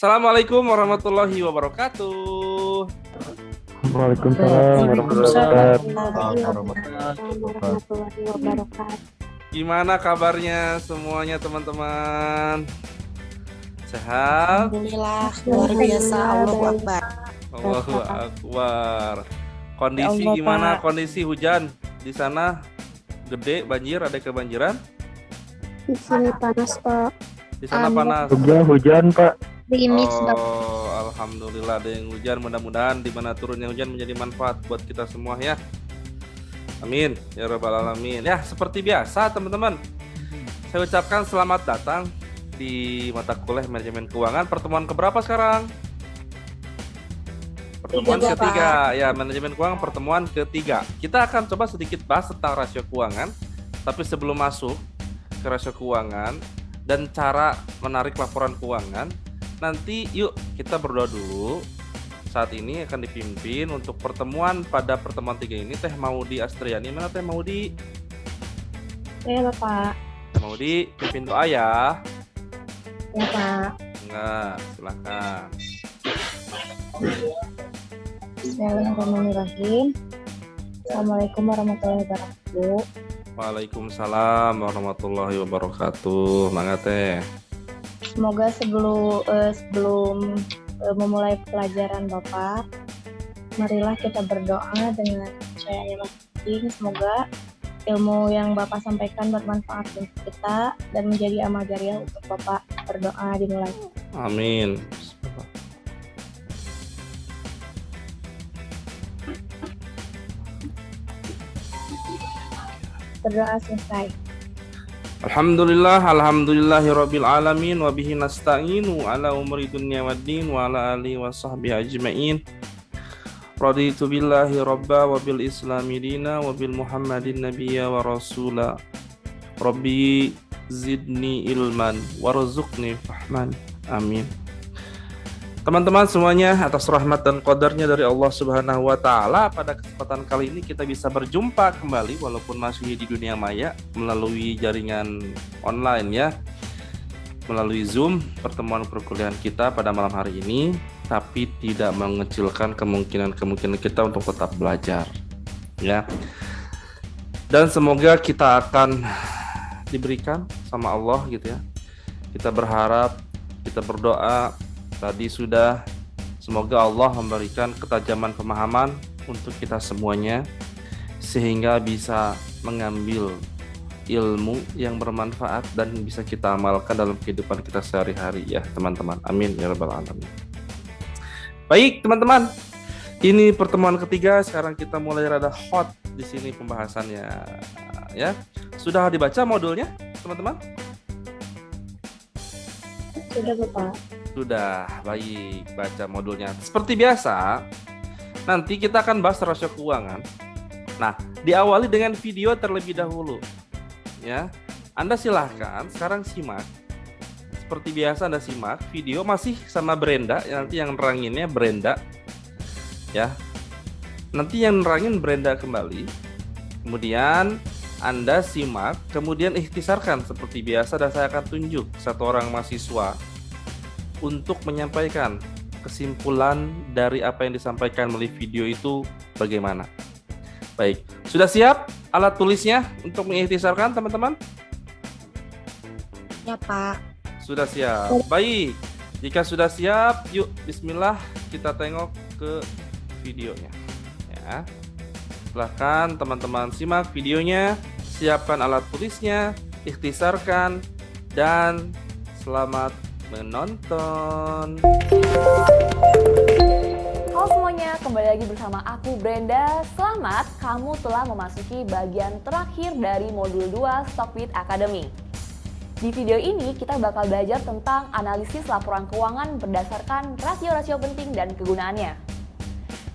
Assalamualaikum warahmatullahi wabarakatuh. Waalaikumsalam warahmatullahi wabarakatuh. Gimana kabarnya semuanya teman-teman? Sehat? Alhamdulillah, luar biasa. Allahu Akbar. Allahu Akbar. Kondisi Ya Allah, gimana? Pak. Kondisi hujan di sana? Gede, banjir, ada kebanjiran? Di sini panas, Pak. Di sana panas. Hujan Pak. Gerimis, Pak. Oh, alhamdulillah ada yang hujan. Mudah-mudahan di mana turunnya hujan menjadi manfaat buat kita semua ya. Amin ya rabbal alamin. Ya, seperti biasa teman-teman, saya ucapkan selamat datang di mata kuliah manajemen keuangan pertemuan keberapa sekarang? Pertemuan Ketiga, ketiga. Ya, manajemen keuangan pertemuan ketiga. Kita akan coba sedikit bahas tentang rasio keuangan. Tapi sebelum masuk ke rasio keuangan dan cara menarik laporan keuangan, nanti yuk kita berdoa dulu. Saat ini akan dipimpin untuk pertemuan pada pertemuan 3 ini Teh Maudi Astriani. Mana Teh Maudi? Ya, Pak. Maudi pimpin doa ya. Ya, Pak. Enggak, silakan. Bismillahirrahmanirrahim. Assalamualaikum warahmatullahi wabarakatuh. Waalaikumsalam warahmatullahi wabarakatuh. Mangga Teh. Semoga sebelum memulai pelajaran Bapak, marilah kita berdoa dengan percayanya masing-masing. Semoga ilmu yang Bapak sampaikan bermanfaat untuk kita dan menjadi amal jariah untuk Bapak. Berdoa dimulai. Amin. Berdoa selesai. Alhamdulillahirabbil alamin wa bihi nasta'inu ala umuri dunya waddin wa ala alihi wa sahbihi ajmain. Raditu billahi rabba wa bil islami dina wa bil muhammadin nabiyya wa rasula. Rabbi zidni ilman warzuqni fahman. Amin. Teman-teman semuanya, atas rahmat dan qadarnya dari Allah Subhanahu wa taala, pada kesempatan kali ini kita bisa berjumpa kembali walaupun masih di dunia maya melalui jaringan online ya. Melalui Zoom, pertemuan perkuliahan kita pada malam hari ini, tapi tidak mengecilkan kemungkinan kita untuk tetap belajar ya. Dan semoga kita akan diberikan sama Allah gitu ya. Kita berharap, kita berdoa tadi sudah, semoga Allah memberikan ketajaman pemahaman untuk kita semuanya sehingga bisa mengambil ilmu yang bermanfaat dan bisa kita amalkan dalam kehidupan kita sehari-hari ya teman-teman. Amin ya rabbal alamin. Baik teman-teman, ini pertemuan ketiga. Sekarang kita mulai rada hot di sini pembahasannya ya. Sudah dibaca modulnya teman-teman? Sudah, Bapak. Sudah, baik, baca modulnya. Seperti biasa, nanti kita akan bahas rasio keuangan. Nah, diawali dengan video terlebih dahulu. Ya, Anda silahkan sekarang simak. Seperti biasa Anda simak video masih sama Brenda. Nanti yang neranginnya Brenda. Ya, nanti yang nerangin Brenda kembali. Kemudian Anda simak, kemudian ikhtisarkan seperti biasa dan saya akan tunjuk satu orang mahasiswa untuk menyampaikan kesimpulan dari apa yang disampaikan melalui video itu bagaimana. Baik, sudah siap alat tulisnya untuk mengikhtisarkan teman-teman? Ya, Pak. Sudah siap. Baik, jika sudah siap, yuk bismillah kita tengok ke videonya. Ya. Silahkan teman-teman simak videonya, siapkan alat tulisnya, ikhtisarkan, dan selamat menonton. Halo semuanya, kembali lagi bersama aku Brenda. Selamat, kamu telah memasuki bagian terakhir dari modul 2 Stockbit Academy. Di video ini kita bakal belajar tentang analisis laporan keuangan berdasarkan rasio-rasio penting dan kegunaannya.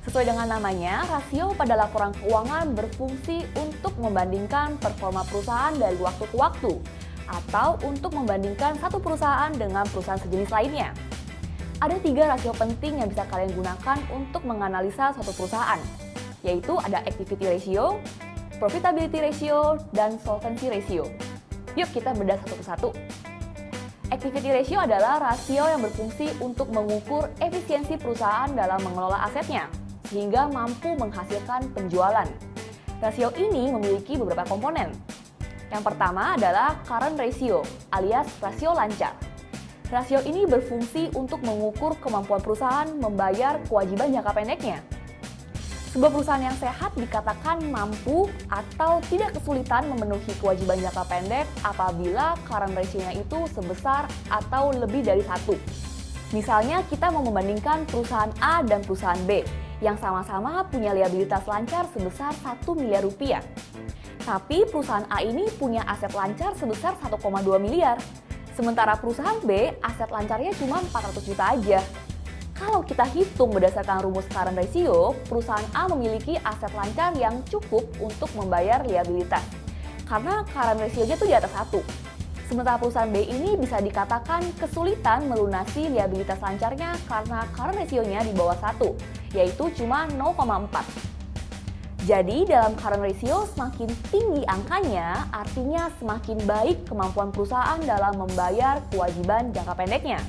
Sesuai dengan namanya, rasio pada laporan keuangan berfungsi untuk membandingkan performa perusahaan dari waktu ke waktu, atau untuk membandingkan satu perusahaan dengan perusahaan sejenis lainnya. Ada 3 rasio penting yang bisa kalian gunakan untuk menganalisa suatu perusahaan, yaitu ada activity ratio, profitability ratio, dan solvency ratio. Yuk kita bedah satu persatu. Activity ratio adalah rasio yang berfungsi untuk mengukur efisiensi perusahaan dalam mengelola asetnya, sehingga mampu menghasilkan penjualan. Rasio ini memiliki beberapa komponen. Yang pertama adalah current ratio, alias rasio lancar. Rasio ini berfungsi untuk mengukur kemampuan perusahaan membayar kewajiban jangka pendeknya. Sebuah perusahaan yang sehat dikatakan mampu atau tidak kesulitan memenuhi kewajiban jangka pendek apabila current ratio-nya itu sebesar atau lebih dari 1. Misalnya kita mau membandingkan perusahaan A dan perusahaan B yang sama-sama punya liabilitas lancar sebesar 1 miliar rupiah. Tapi perusahaan A ini punya aset lancar sebesar 1,2 miliar. Sementara perusahaan B aset lancarnya cuma 400 juta aja. Kalau kita hitung berdasarkan rumus current ratio, perusahaan A memiliki aset lancar yang cukup untuk membayar liabilitas. Karena current ratio-nya tuh di atas 1. Sementara perusahaan B ini bisa dikatakan kesulitan melunasi liabilitas lancarnya karena current ratio-nya di bawah 1, yaitu cuma 0,4. Jadi dalam current ratio semakin tinggi angkanya, artinya semakin baik kemampuan perusahaan dalam membayar kewajiban jangka pendeknya.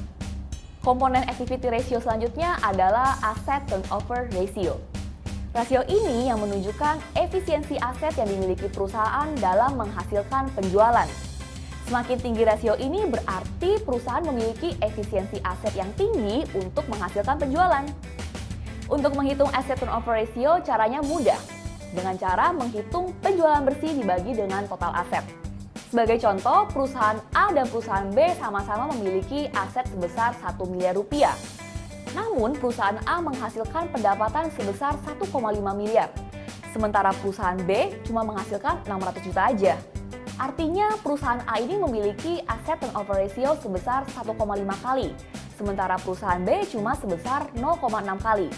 Komponen activity ratio selanjutnya adalah asset turnover ratio. Rasio ini yang menunjukkan efisiensi aset yang dimiliki perusahaan dalam menghasilkan penjualan. Semakin tinggi rasio ini berarti perusahaan memiliki efisiensi aset yang tinggi untuk menghasilkan penjualan. Untuk menghitung asset turnover ratio caranya mudah, dengan cara menghitung penjualan bersih dibagi dengan total aset. Sebagai contoh, perusahaan A dan perusahaan B sama-sama memiliki aset sebesar 1 miliar rupiah. Namun, perusahaan A menghasilkan pendapatan sebesar 1,5 miliar. Sementara perusahaan B cuma menghasilkan 600 juta aja. Artinya, perusahaan A ini memiliki aset turnover ratio sebesar 1,5 kali. Sementara perusahaan B cuma sebesar 0,6 kali.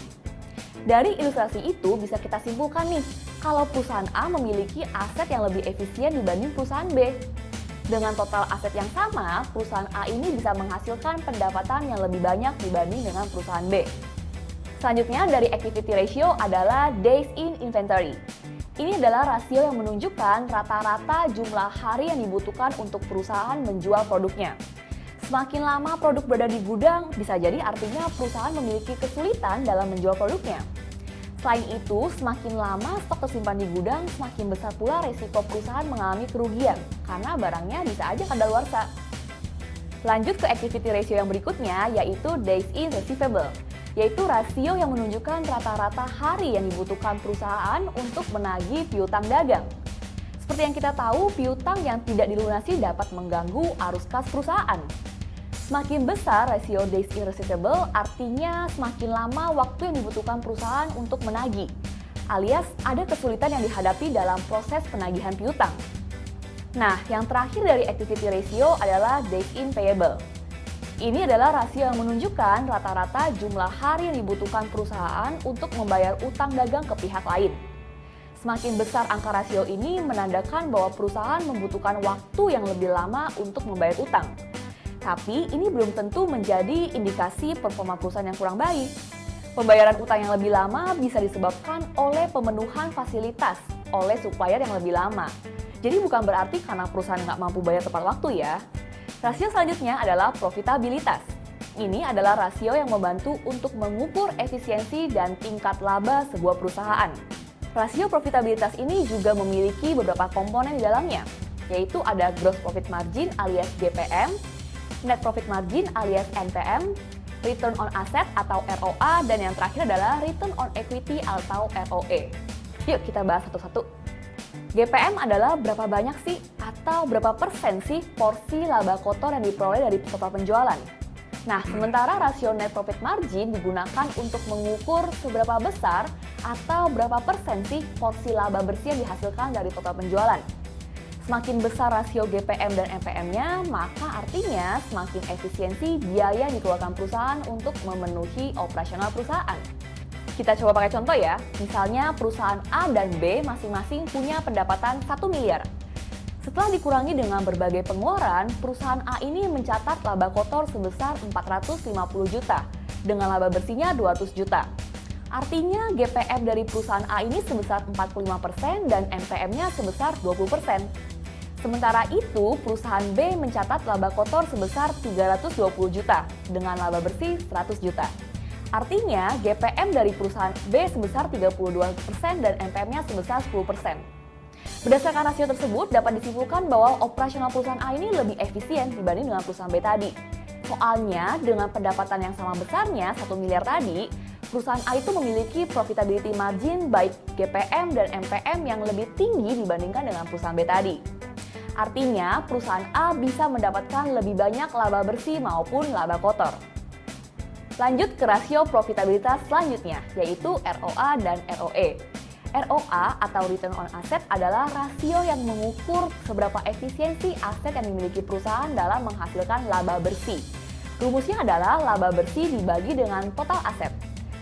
Dari ilustrasi itu bisa kita simpulkan nih, kalau perusahaan A memiliki aset yang lebih efisien dibanding perusahaan B. Dengan total aset yang sama, perusahaan A ini bisa menghasilkan pendapatan yang lebih banyak dibanding dengan perusahaan B. Selanjutnya dari activity ratio adalah days in inventory. Ini adalah rasio yang menunjukkan rata-rata jumlah hari yang dibutuhkan untuk perusahaan menjual produknya. Semakin lama produk berada di gudang, bisa jadi artinya perusahaan memiliki kesulitan dalam menjual produknya. Selain itu, semakin lama stok tersimpan di gudang, semakin besar pula resiko perusahaan mengalami kerugian, karena barangnya bisa aja kadaluarsa. Lanjut ke activity ratio yang berikutnya, yaitu days in receivable, yaitu rasio yang menunjukkan rata-rata hari yang dibutuhkan perusahaan untuk menagih piutang dagang. Seperti yang kita tahu, piutang yang tidak dilunasi dapat mengganggu arus kas perusahaan. Semakin besar rasio days in receivable, artinya semakin lama waktu yang dibutuhkan perusahaan untuk menagih, alias ada kesulitan yang dihadapi dalam proses penagihan piutang. Nah, yang terakhir dari activity ratio adalah days in payable. Ini adalah rasio yang menunjukkan rata-rata jumlah hari yang dibutuhkan perusahaan untuk membayar utang dagang ke pihak lain. Semakin besar angka rasio ini menandakan bahwa perusahaan membutuhkan waktu yang lebih lama untuk membayar utang. Tapi ini belum tentu menjadi indikasi performa perusahaan yang kurang baik. Pembayaran utang yang lebih lama bisa disebabkan oleh pemenuhan fasilitas oleh supplier yang lebih lama. Jadi bukan berarti karena perusahaan nggak mampu bayar tepat waktu ya. Rasio selanjutnya adalah profitabilitas. Ini adalah rasio yang membantu untuk mengukur efisiensi dan tingkat laba sebuah perusahaan. Rasio profitabilitas ini juga memiliki beberapa komponen di dalamnya, yaitu ada gross profit margin alias GPM, net profit margin alias NPM, return on asset atau ROA, dan yang terakhir adalah return on equity atau ROE. Yuk kita bahas satu-satu. GPM adalah berapa banyak sih atau berapa persen sih porsi laba kotor yang diperoleh dari total penjualan. Nah, sementara rasio net profit margin digunakan untuk mengukur seberapa besar atau berapa persen sih porsi laba bersih yang dihasilkan dari total penjualan. Semakin besar rasio GPM dan NPM-nya, maka artinya semakin efisiensi biaya yang dikeluarkan perusahaan untuk memenuhi operasional perusahaan. Kita coba pakai contoh ya, misalnya perusahaan A dan B masing-masing punya pendapatan 1 miliar. Setelah dikurangi dengan berbagai pengeluaran, perusahaan A ini mencatat laba kotor sebesar 450 juta, dengan laba bersihnya 200 juta. Artinya GPM dari perusahaan A ini sebesar 45% dan NPM-nya sebesar 20%. Sementara itu, perusahaan B mencatat laba kotor sebesar 320 juta dengan laba bersih 100 juta. Artinya, GPM dari perusahaan B sebesar 32% dan NPM-nya sebesar 10%. Berdasarkan rasio tersebut, dapat disimpulkan bahwa operasional perusahaan A ini lebih efisien dibanding dengan perusahaan B tadi. Soalnya, dengan pendapatan yang sama besarnya, 1 miliar tadi, perusahaan A itu memiliki profitability margin baik GPM dan NPM yang lebih tinggi dibandingkan dengan perusahaan B tadi. Artinya, perusahaan A bisa mendapatkan lebih banyak laba bersih maupun laba kotor. Lanjut ke rasio profitabilitas selanjutnya, yaitu ROA dan ROE. ROA atau Return on Asset adalah rasio yang mengukur seberapa efisiensi aset yang dimiliki perusahaan dalam menghasilkan laba bersih. Rumusnya adalah laba bersih dibagi dengan total aset.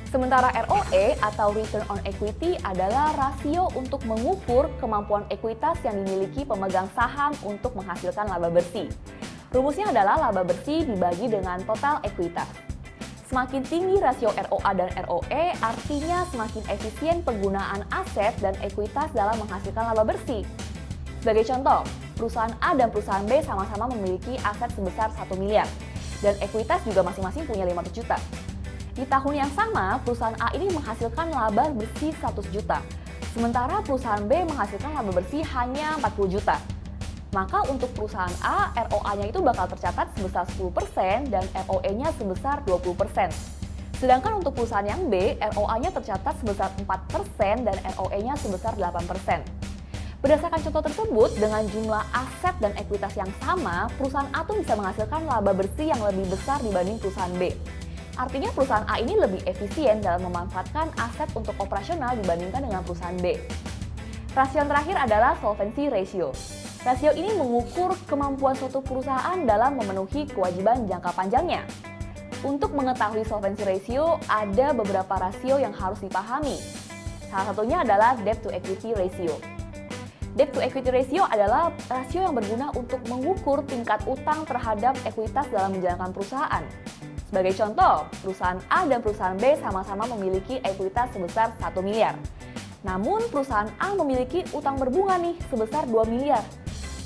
Sementara ROE atau Return on Equity adalah rasio untuk mengukur kemampuan ekuitas yang dimiliki pemegang saham untuk menghasilkan laba bersih. Rumusnya adalah laba bersih dibagi dengan total ekuitas. Semakin tinggi rasio ROA dan ROE, artinya semakin efisien penggunaan aset dan ekuitas dalam menghasilkan laba bersih. Sebagai contoh, perusahaan A dan perusahaan B sama-sama memiliki aset sebesar 1 miliar, dan ekuitas juga masing-masing punya 500 juta. Di tahun yang sama, perusahaan A ini menghasilkan laba bersih 100 juta, sementara perusahaan B menghasilkan laba bersih hanya 40 juta. Maka untuk perusahaan A, ROA-nya itu bakal tercatat sebesar 10% dan ROE-nya sebesar 20%. Sedangkan untuk perusahaan yang B, ROA-nya tercatat sebesar 4% dan ROE-nya sebesar 8%. Berdasarkan contoh tersebut, dengan jumlah aset dan ekuitas yang sama, perusahaan A tuh bisa menghasilkan laba bersih yang lebih besar dibanding perusahaan B. Artinya perusahaan A ini lebih efisien dalam memanfaatkan aset untuk operasional dibandingkan dengan perusahaan B. Rasio yang terakhir adalah solvency ratio. Rasio ini mengukur kemampuan suatu perusahaan dalam memenuhi kewajiban jangka panjangnya. Untuk mengetahui solvency ratio, ada beberapa rasio yang harus dipahami. Salah satunya adalah debt to equity ratio. Debt to equity ratio adalah rasio yang berguna untuk mengukur tingkat utang terhadap ekuitas dalam menjalankan perusahaan. Sebagai contoh, perusahaan A dan perusahaan B sama-sama memiliki ekuitas sebesar 1 miliar. Namun perusahaan A memiliki utang berbunga nih sebesar 2 miliar.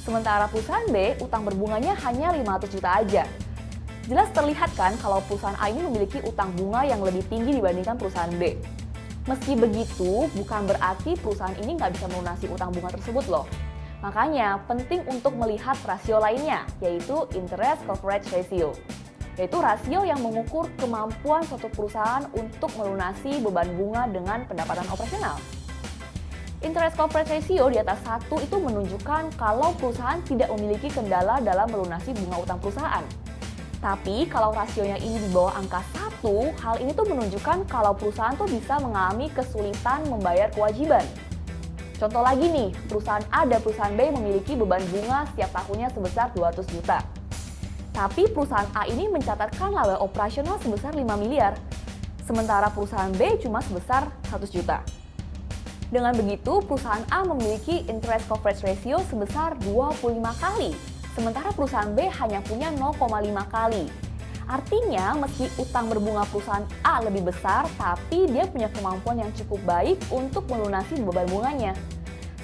Sementara perusahaan B utang berbunganya hanya 500 juta aja. Jelas terlihat kan kalau perusahaan A ini memiliki utang bunga yang lebih tinggi dibandingkan perusahaan B. Meski begitu, bukan berarti perusahaan ini nggak bisa melunasi utang bunga tersebut loh. Makanya penting untuk melihat rasio lainnya, yaitu interest coverage ratio. Yaitu rasio yang mengukur kemampuan suatu perusahaan untuk melunasi beban bunga dengan pendapatan operasional. Interest coverage ratio di atas 1 itu menunjukkan kalau perusahaan tidak memiliki kendala dalam melunasi bunga utang perusahaan. Tapi kalau rasionya ini di bawah angka 1, hal ini tuh menunjukkan kalau perusahaan tuh bisa mengalami kesulitan membayar kewajiban. Contoh lagi nih, perusahaan A dan perusahaan B memiliki beban bunga setiap tahunnya sebesar 200 juta. Tapi perusahaan A ini mencatatkan laba operasional sebesar 5 miliar, sementara perusahaan B cuma sebesar 100 juta. Dengan begitu, perusahaan A memiliki interest coverage ratio sebesar 25 kali, sementara perusahaan B hanya punya 0,5 kali. Artinya, meski utang berbunga perusahaan A lebih besar, tapi dia punya kemampuan yang cukup baik untuk melunasi beban bunganya.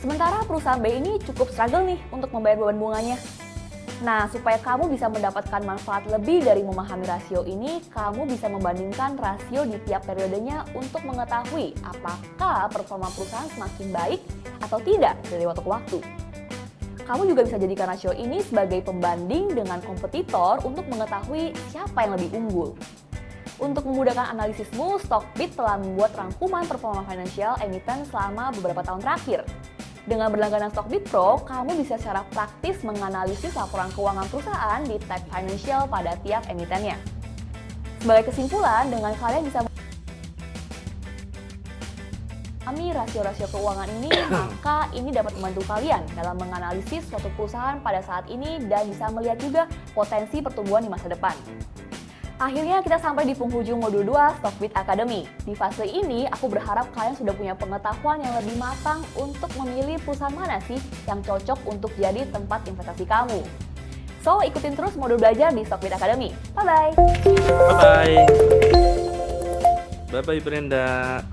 Sementara perusahaan B ini cukup struggle nih untuk membayar beban bunganya. Nah, supaya kamu bisa mendapatkan manfaat lebih dari memahami rasio ini, kamu bisa membandingkan rasio di tiap periodenya untuk mengetahui apakah performa perusahaan semakin baik atau tidak dari waktu ke waktu. Kamu juga bisa jadikan rasio ini sebagai pembanding dengan kompetitor untuk mengetahui siapa yang lebih unggul. Untuk memudahkan analisismu, Stockbit telah membuat rangkuman performa finansial emiten selama beberapa tahun terakhir. Dengan berlangganan Stockbit Pro, kamu bisa secara praktis menganalisis laporan keuangan perusahaan di tab Financial pada tiap emitennya. Sebagai kesimpulan, dengan kalian bisa memahami rasio-rasio keuangan ini, maka ini dapat membantu kalian dalam menganalisis suatu perusahaan pada saat ini dan bisa melihat juga potensi pertumbuhan di masa depan. Akhirnya kita sampai di penghujung modul 2 Stockbit Academy. Di fase ini, aku berharap kalian sudah punya pengetahuan yang lebih matang untuk memilih perusahaan mana sih yang cocok untuk jadi tempat investasi kamu. So, ikutin terus modul belajar di Stockbit Academy. Bye-bye! Bye-bye! Bye-bye Brenda!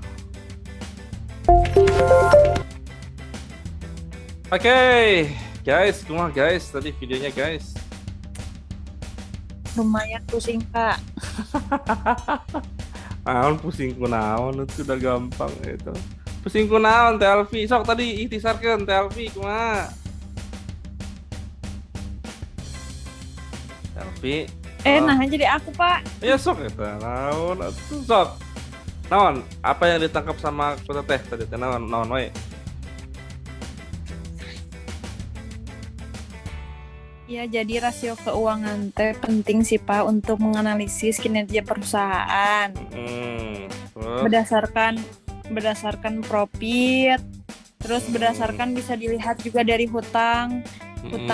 Oke, guys, kumaha guys tadi videonya guys. Lumayan pusing Kak. Naon pusing kunaon itu udah gampang itu. Pusing kunaon Teh Alfi. Sok tadi ikhtisarkeun Teh Alfi kumaha? Teh Alfi. Nah jadi aku Pak. Ya sok eta naon atuh sok. Naon? Apa yang ditangkap sama Kota Teh tadi teh naon we? Ya jadi rasio keuangan teh penting sih Pak untuk menganalisis kinerja perusahaan. Terus Berdasarkan profit, terus berdasarkan bisa dilihat juga dari hutang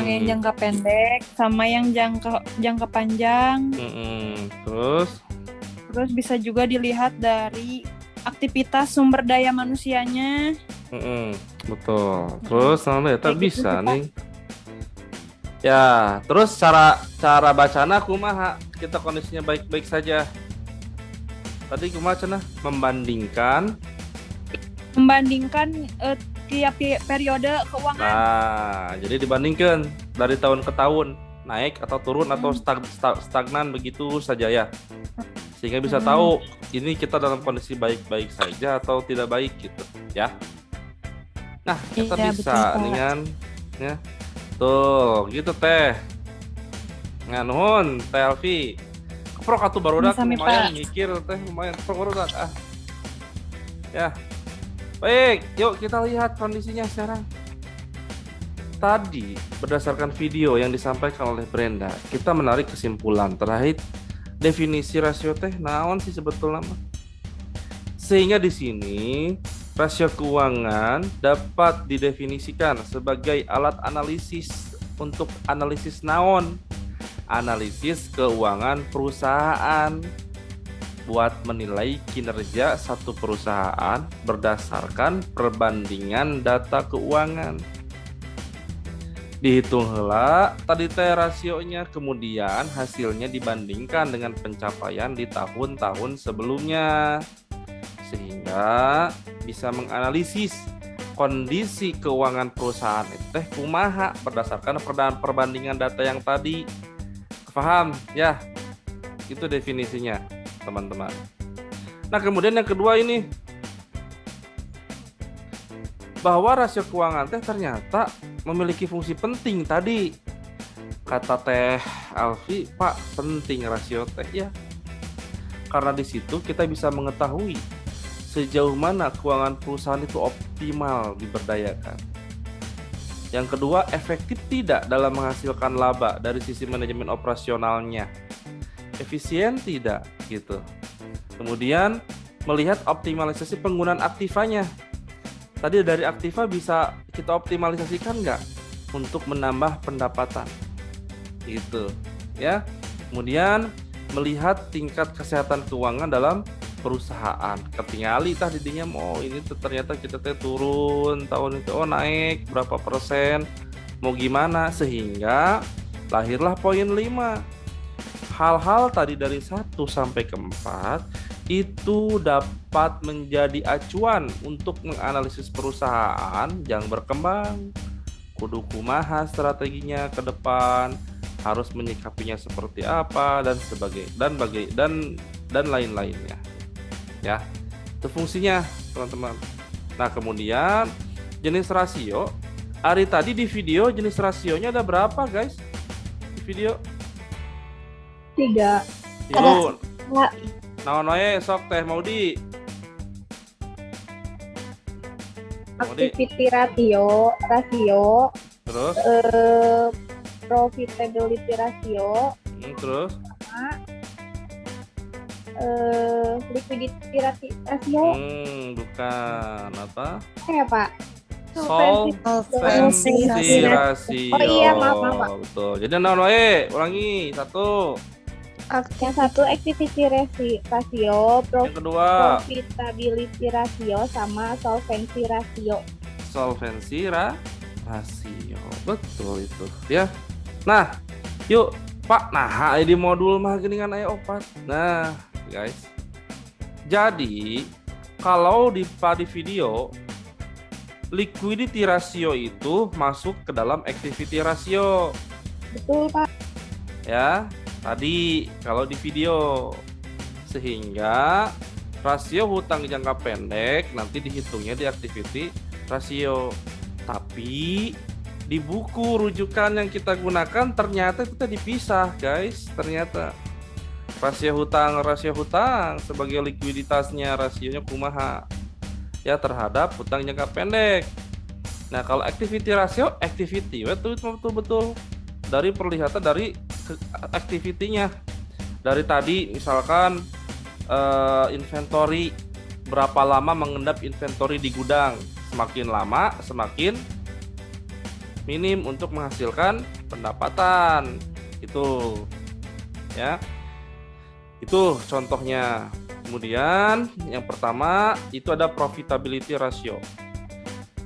yang jangka pendek sama yang jangka panjang. Terus bisa juga dilihat dari aktivitas sumber daya manusianya. Betul. Terus naon eta Kayak gitu bisa sih, Pak. nih. Ya, terus cara bacana kumaha? Kita kondisinya baik-baik saja. Tadi kumaha cenah? Membandingkan Tiap periode keuangan. Nah, jadi dibandingkan dari tahun ke tahun, naik atau turun atau stagnan begitu saja ya. Sehingga bisa tahu ini kita dalam kondisi baik-baik saja atau tidak baik gitu, ya. Nah, kita Iya, bisa betul, Pak. dengan ya. Tuh, gitu Teh. Nganuhun Teh Alfi. Keprok atuh barudak Sami, lumayan Pak. mikir Teh, lumayan keprok barudak Ya. Baik, yuk kita lihat kondisinya sekarang. Tadi berdasarkan video yang disampaikan oleh Brenda, kita menarik kesimpulan terkait definisi rasio teh naon sih sebetulnya mah. Sehingga di sini rasio keuangan dapat didefinisikan sebagai alat analisis untuk analisis naon? Analisis keuangan perusahaan buat menilai kinerja satu perusahaan berdasarkan perbandingan data keuangan. Dihitung heula tadi teh rasionya, kemudian hasilnya dibandingkan dengan pencapaian di tahun-tahun sebelumnya, sehingga bisa menganalisis kondisi keuangan perusahaan itu teh kumaha berdasarkan perbandingan data yang tadi. Paham ya? Itu definisinya, teman-teman. Nah, kemudian yang kedua ini, bahwa rasio keuangan teh ternyata memiliki fungsi penting tadi. Kata Teh Alfi, Pak, penting rasio teh ya. Karena di situ kita bisa mengetahui sejauh mana keuangan perusahaan itu optimal diberdayakan. Yang kedua, efektif tidak dalam menghasilkan laba dari sisi manajemen operasionalnya. Efisien tidak gitu. Kemudian melihat optimalisasi penggunaan aktivanya. Tadi dari aktiva bisa kita optimalisasikan nggak untuk menambah pendapatan, gitu ya. Kemudian melihat tingkat kesehatan keuangan dalam perusahaan. Ketingali tah didinya mau ini ternyata kita teh turun tahun itu, naik berapa persen, mau gimana, sehingga lahirlah poin 5. Hal-hal tadi dari 1 sampai ke 4 itu dapat menjadi acuan untuk menganalisis perusahaan yang berkembang. Kudu kumaha strateginya ke depan, harus menyikapinya seperti apa dan dan lain-lainnya. Ya, itu fungsinya, teman-teman. Nah, kemudian jenis rasio. Ari tadi di video jenis rasionya ada berapa, guys? Di video 3. Tilu. Ada. Naon wae sok Teh Maudi. Activity ratio, Terus profitability ratio, terus liquidity ratio. Bukan apa? Ya, Pak. Solvency ratio. Oh iya, maaf. Betul. Jadi naon wae? Ulangi 1. Yang satu activity ratio, Yang kedua profitability ratio, sama solvency ratio. solvency ratio. Betul itu ya. Nah, yuk Pak, nah di modul mah geuningan aya opat. Nah, guys. Jadi, kalau di video liquidity ratio itu masuk ke dalam activity ratio. Betul, Pak. Ya, tadi kalau di video, sehingga rasio hutang jangka pendek nanti dihitungnya di activity ratio. Tapi di buku rujukan yang kita gunakan ternyata kita dipisah, guys. Ternyata rasio hutang sebagai likuiditasnya, rasionya kumaha ya terhadap hutang jangka pendek. Nah, kalau activity ratio, betul dari perlihatan dari activity-nya. Dari tadi misalkan inventory, berapa lama mengendap inventory di gudang, semakin lama semakin minim untuk menghasilkan pendapatan. Itu ya, itu contohnya. Kemudian yang pertama itu ada profitability ratio.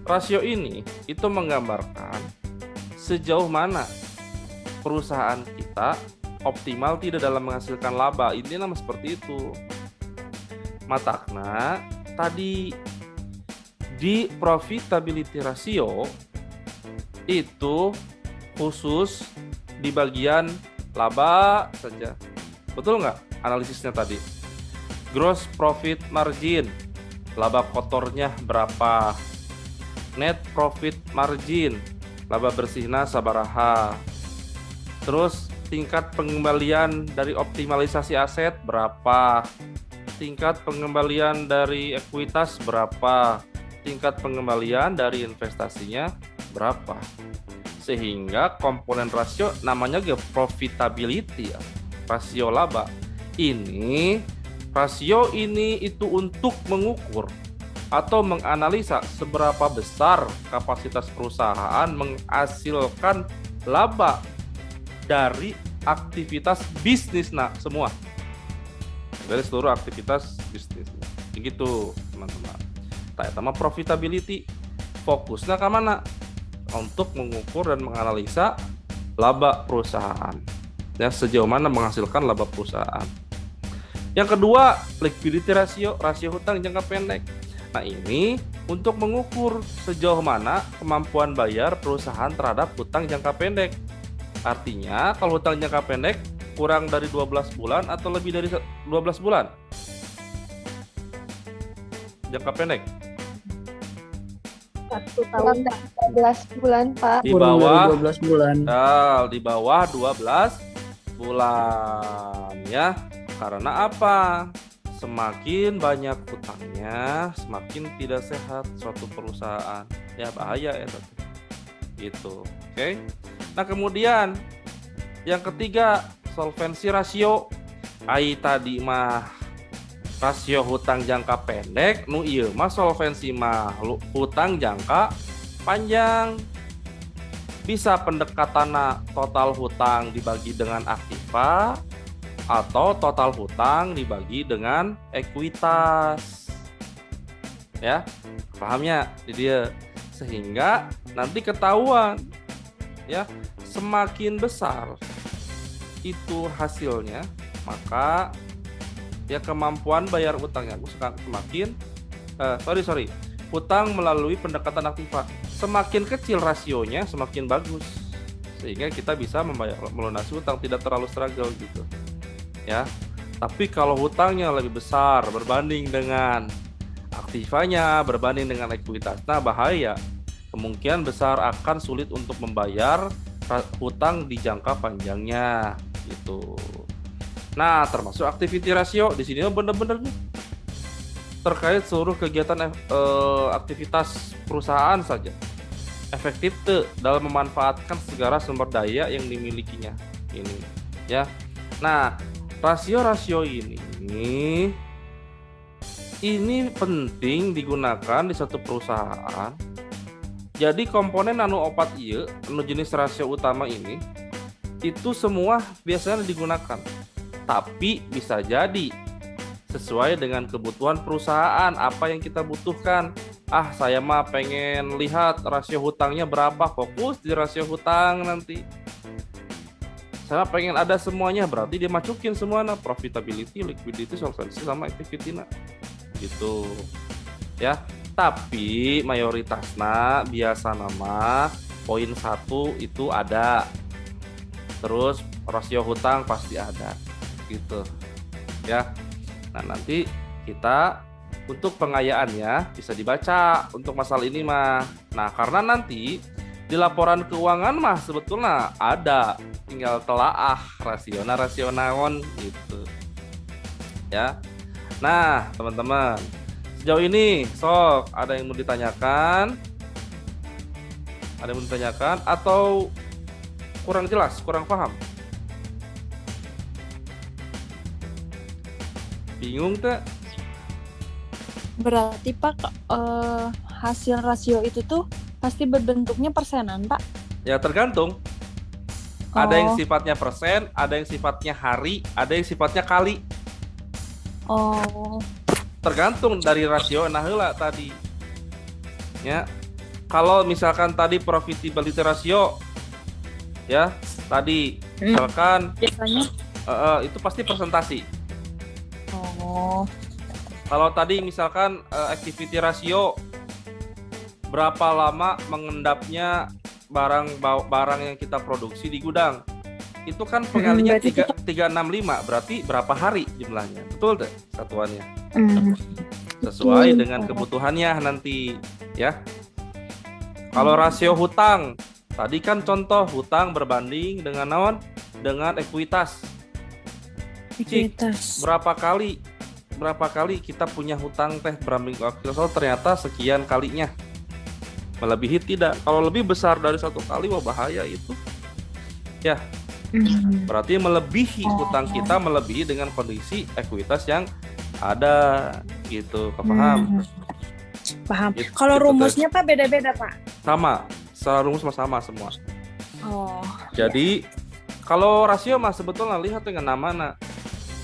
Rasio ini itu menggambarkan sejauh mana perusahaan kita optimal tidak dalam menghasilkan laba. Ini nama seperti itu. Matakna tadi di profitability ratio itu khusus di bagian laba saja. Betul nggak analisisnya tadi? Gross profit margin, laba kotornya berapa? Net profit margin, laba bersihna sabaraha. Terus tingkat pengembalian dari optimalisasi aset berapa? Tingkat pengembalian dari ekuitas berapa? Tingkat pengembalian dari investasinya berapa? Sehingga komponen rasio namanya juga profitability ya, rasio laba. Rasio ini itu untuk mengukur atau menganalisa seberapa besar kapasitas perusahaan menghasilkan laba dari aktivitas bisnis semua, dari seluruh aktivitas bisnis. Begitu teman-teman. Sama profitability fokusnya ke mana? Untuk mengukur dan menganalisa laba perusahaan. Ya, sejauh mana menghasilkan laba perusahaan. Yang kedua, liquidity ratio, rasio hutang jangka pendek. Nah, ini untuk mengukur sejauh mana kemampuan bayar perusahaan terhadap hutang jangka pendek. Artinya, kalau hutang jangka pendek kurang dari 12 bulan atau lebih dari 12 bulan. Jangka pendek. 1 tahun, 12 bulan, Pak. Di bawah 12 bulan. di bawah 12 bulan ya. Karena apa? Semakin banyak hutangnya, semakin tidak sehat suatu perusahaan. Ya, bahaya ya. Gitu. Oke. Nah, kemudian yang ketiga, solvency ratio. Tadi mah rasio hutang jangka pendek, nu ieu mah solvency mah hutang jangka panjang. Bisa pendekatan total hutang dibagi dengan aktiva atau total hutang dibagi dengan ekuitas. Ya, pahamnya di dia. Sehingga nanti ketahuan ya, semakin besar itu hasilnya, maka ya kemampuan bayar utangnya semakin hutang melalui pendekatan aktiva semakin kecil rasionya semakin bagus, sehingga kita bisa melunasi hutang tidak terlalu struggle gitu ya. Tapi kalau hutangnya lebih besar berbanding dengan aktivanya, berbanding dengan ekuitas, nah bahaya, kemungkinan besar akan sulit untuk membayar hutang di jangka panjangnya gitu. Nah, termasuk activity ratio di sini benar-benar terkait seluruh kegiatan aktivitas perusahaan saja. Efektif dalam memanfaatkan segala sumber daya yang dimilikinya ini ya. Nah, rasio-rasio ini penting digunakan di satu perusahaan. Jadi komponen anu opat ieu, anu jenis rasio utama ini itu semua biasanya digunakan. Tapi bisa jadi sesuai dengan kebutuhan perusahaan, apa yang kita butuhkan. Saya mah pengen lihat rasio hutangnya berapa, fokus di rasio hutang nanti. Saya pengen ada semuanya, berarti dia masukin semua profitability, liquidity, solvency sama activity gitu. Ya. Tapi mayoritasnya biasa nama poin 1 itu ada. Terus rasio hutang pasti ada gitu ya. Nah nanti kita untuk pengayaannya bisa dibaca untuk masalah ini mah. Nah karena nanti di laporan keuangan mah sebetulnya ada, tinggal telaah rasio naon gitu ya. Nah teman-teman, sejauh ini sok ada yang mau ditanyakan? Ada yang mau ditanyakan atau kurang jelas, kurang paham? Bingung tuh? Berarti Pak, hasil rasio itu tuh pasti berbentuknya persenan, Pak? Ya tergantung. Ada yang sifatnya persen, ada yang sifatnya hari, ada yang sifatnya kali. Oh. Tergantung dari rasio nah heula tadi. Ya. Kalau misalkan tadi profitability ratio ya, tadi misalkan Biasanya itu pasti presentasi. Oh. Kalau tadi misalkan activity ratio, berapa lama mengendapnya barang yang kita produksi di gudang, itu kan pengalinya 365, berarti berapa hari jumlahnya, betul tuh satuannya, sesuai dengan kebutuhannya nanti ya. Kalau rasio hutang tadi kan contoh hutang berbanding dengan naon, dengan ekuitas. Berapa kali kita punya hutang teh berbanding ekuitas, ternyata sekian kalinya. Melebihi tidak. Kalau lebih besar dari 1 kali, wah bahaya itu. Ya. Berarti melebihi hutang kita, melebihi dengan kondisi ekuitas yang ada gitu. Paham? Paham. Kalau rumusnya Pak beda-beda, Pak? Sama. Secara rumus sama semua. Oh. Jadi kalau rasio mah sebetulnya lihat dengan nama.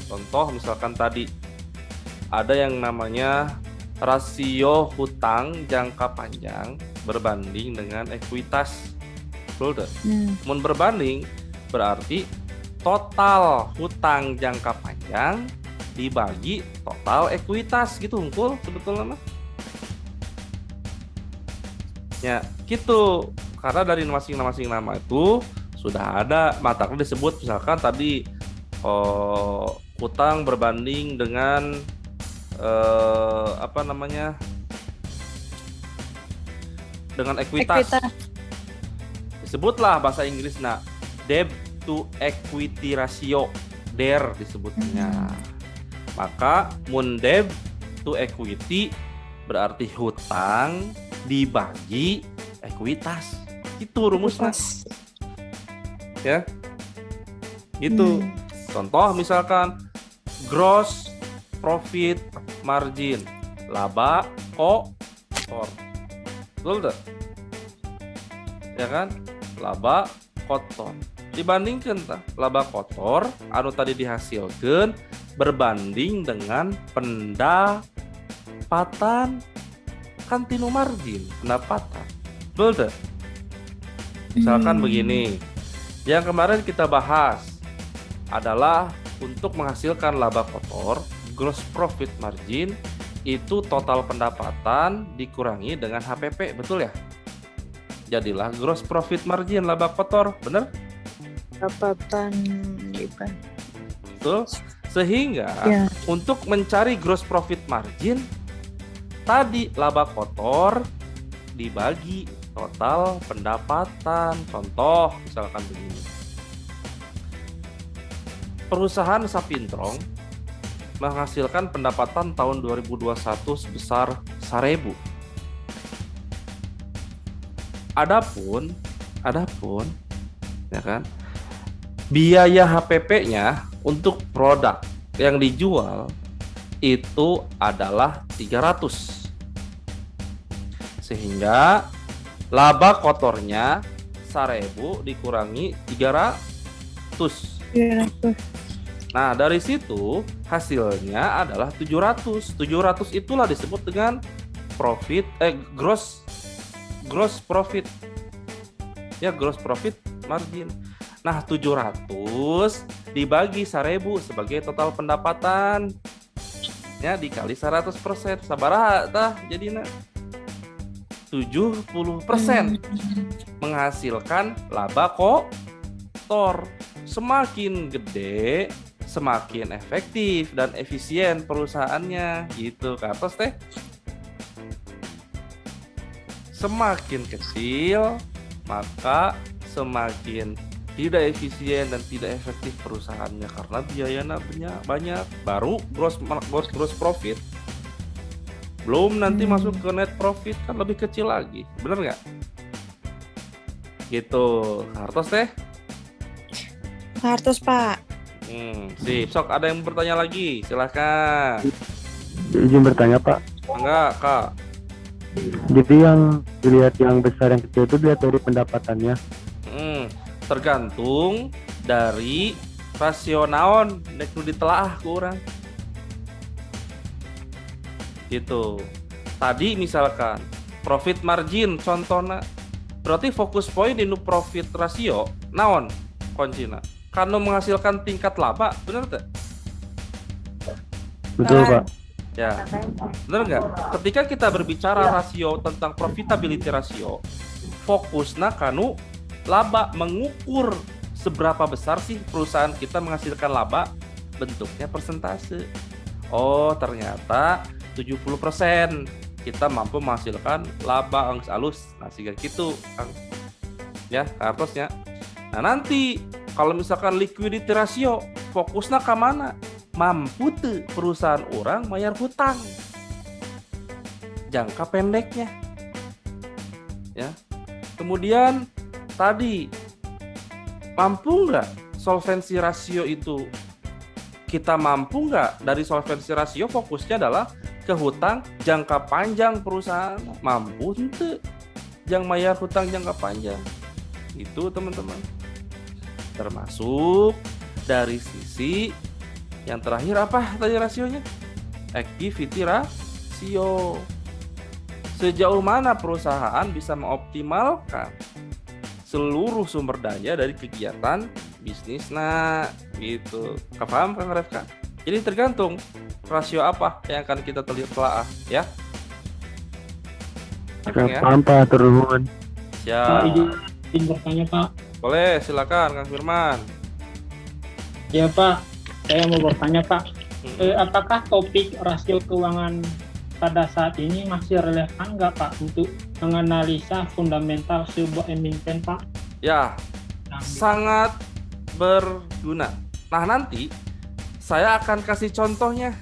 Contoh misalkan tadi ada yang namanya rasio hutang jangka panjang berbanding dengan ekuitas. Betul tuh? Mun berbanding berarti total hutang jangka panjang dibagi total ekuitas gitu hungkul sebetulnya mah. Ya, gitu. Karena dari masing-masing nama itu sudah ada matanya disebut, misalkan tadi hutang berbanding dengan dengan ekuitas. Disebutlah bahasa Inggrisnya debt to equity ratio, DER disebutnya. Maka mun debt to equity berarti hutang dibagi ekuitas. Itu rumusnya. Ya. Gitu. Contoh misalkan gross profit margin, laba kotor. Betul tuh? Ya kan? Laba kotor. Dibandingkan laba kotor anu tadi dihasilkan berbanding dengan pendapatan kan tinu margin, pendapatan. Betul tuh? Misalkan begini. Yang kemarin kita bahas adalah untuk menghasilkan laba kotor, gross profit margin itu total pendapatan dikurangi dengan HPP, betul ya? Jadilah gross profit margin laba kotor, bener? Pendapatan Betul. Sehingga untuk mencari gross profit margin tadi laba kotor dibagi total pendapatan. Contoh misalkan begini. Perusahaan Sapintrong menghasilkan pendapatan tahun 2021 sebesar 1.000. Adapun ya kan, biaya HPP-nya untuk produk yang dijual itu adalah 300. Sehingga laba kotornya 1.000 dikurangi 300. Nah, dari situ hasilnya adalah 700. 700 itulah disebut dengan gross profit. Ya, gross profit margin. Nah, 700 dibagi 1.000 sebagai total pendapatan. Ya, dikali 100%. Sabaraha tah jadinya? 70% menghasilkan laba kotor. Semakin gede, semakin efektif dan efisien perusahaannya gitu. Kartos teh. Semakin kecil, maka semakin tidak efisien dan tidak efektif perusahaannya karena biayanya banyak. Baru gross profit, belum nanti masuk ke net profit kan lebih kecil lagi, bener nggak? Gitu, Hartos teh? Harus, Pak. Sip, sok ada yang bertanya lagi, silahkan. Izin bertanya Pak. Enggak, Kak. Jadi yang dilihat yang besar yang kecil itu dilihat dari pendapatannya. Tergantung dari rasio naon nek nu ditelaah ku urang. Gitu. Tadi misalkan profit margin contohnya, berarti fokus poin di nu profit rasio naon kuncina? Karena menghasilkan tingkat laba, bener tak? Betul Pak. Ya, bener nggak? Ketika kita berbicara rasio tentang profitability rasio, fokusnya kanu laba, mengukur seberapa besar sih perusahaan kita menghasilkan laba, bentuknya persentase. Oh, ternyata 70% kita mampu menghasilkan laba anggus alus. Nah, sehingga gitu, Kang. Ya, kartosnya. Nah, nanti kalau misalkan liquidity ratio, fokusnya ke mana? Mampu tuh perusahaan orang bayar hutang. Jangka pendeknya. Ya. Kemudian tadi mampu nggak solvency ratio itu, kita mampu nggak dari solvency ratio fokusnya adalah ke hutang jangka panjang perusahaan, mampu ente yang bayar hutang jangka panjang itu teman-teman. Termasuk dari sisi yang terakhir apa tadi rasionya, activity ratio, sejauh mana perusahaan bisa mengoptimalkan seluruh sumber daya dari kegiatan bisnis. Nah, gitu. Paham Kang Refka? Jadi tergantung rasio apa yang akan kita telah ya. Paham Pak, turun. Siap. Izin bertanya Pak. Boleh, silakan Kang Firman. Ya Pak, saya mau bertanya Pak. Apakah topik rasio keuangan pada saat ini masih relevan nggak Pak untuk menganalisa fundamental sebuah emiten Pak? Ya, sangat berguna. Nah, nanti saya akan kasih contohnya.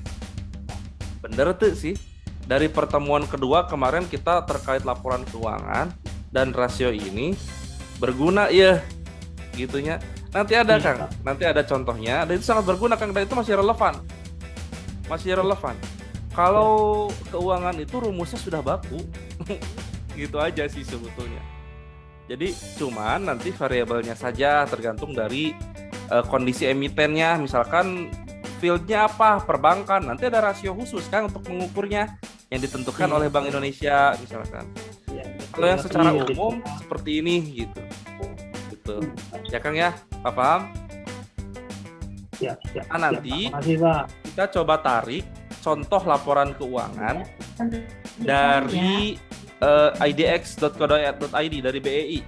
Bener tuh sih. Dari pertemuan kedua kemarin kita terkait laporan keuangan dan rasio ini berguna ya, gitunya. Nanti ada Kang, nanti ada contohnya. Dan itu sangat berguna Kang, dan itu masih relevan. Masih relevan. Kalau keuangan itu rumusnya sudah baku, gitu aja sih sebetulnya. Jadi cuman nanti variabelnya saja tergantung dari kondisi emitennya. Misalkan fieldnya apa, perbankan, nanti ada rasio khusus kan untuk mengukurnya yang ditentukan oleh Bank Indonesia misalkan. Kalau yang secara umum seperti ini gitu. Gitu. Ya Kang ya, paham? Ya. Nah, nanti Terima kasih Pak. kita coba tarik contoh laporan keuangan dari idx.co.id dari BEI.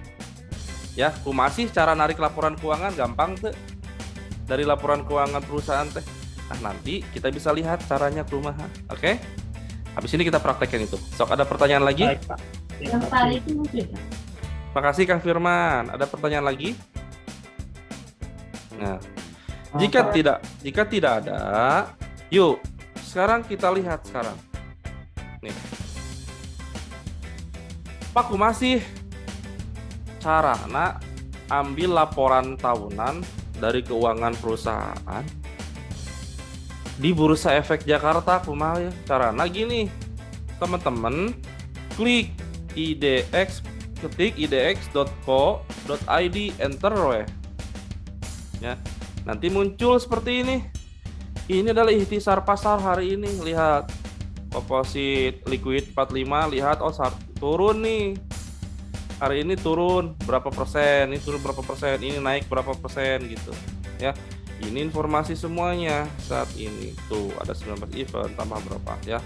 Ya, masih cara narik laporan keuangan gampang tuh. Dari laporan keuangan perusahaan teh. Nah, nanti kita bisa lihat caranya ke rumah. Oke? Habis ini kita praktekkan itu. Sok ada pertanyaan lagi? Baik Pak. Terima kasih. Makasih Kang Firman. Ada pertanyaan lagi? Nah, jika tidak ada, yuk sekarang kita lihat sekarang. Nih. Pak masih carana ambil laporan tahunan dari keuangan perusahaan di Bursa Efek Jakarta. Kumaha ya carana gini, teman-teman klik IDX, ketik idx.co.id, enter we. Ya, nanti muncul seperti ini. Ini adalah ikhtisar pasar hari ini. Lihat komposit liquid 45, lihat turun nih. Hari ini turun berapa persen, ini turun berapa persen, ini naik berapa persen gitu. Ya. Ini informasi semuanya saat ini. Tuh, ada 19 event tambah berapa ya.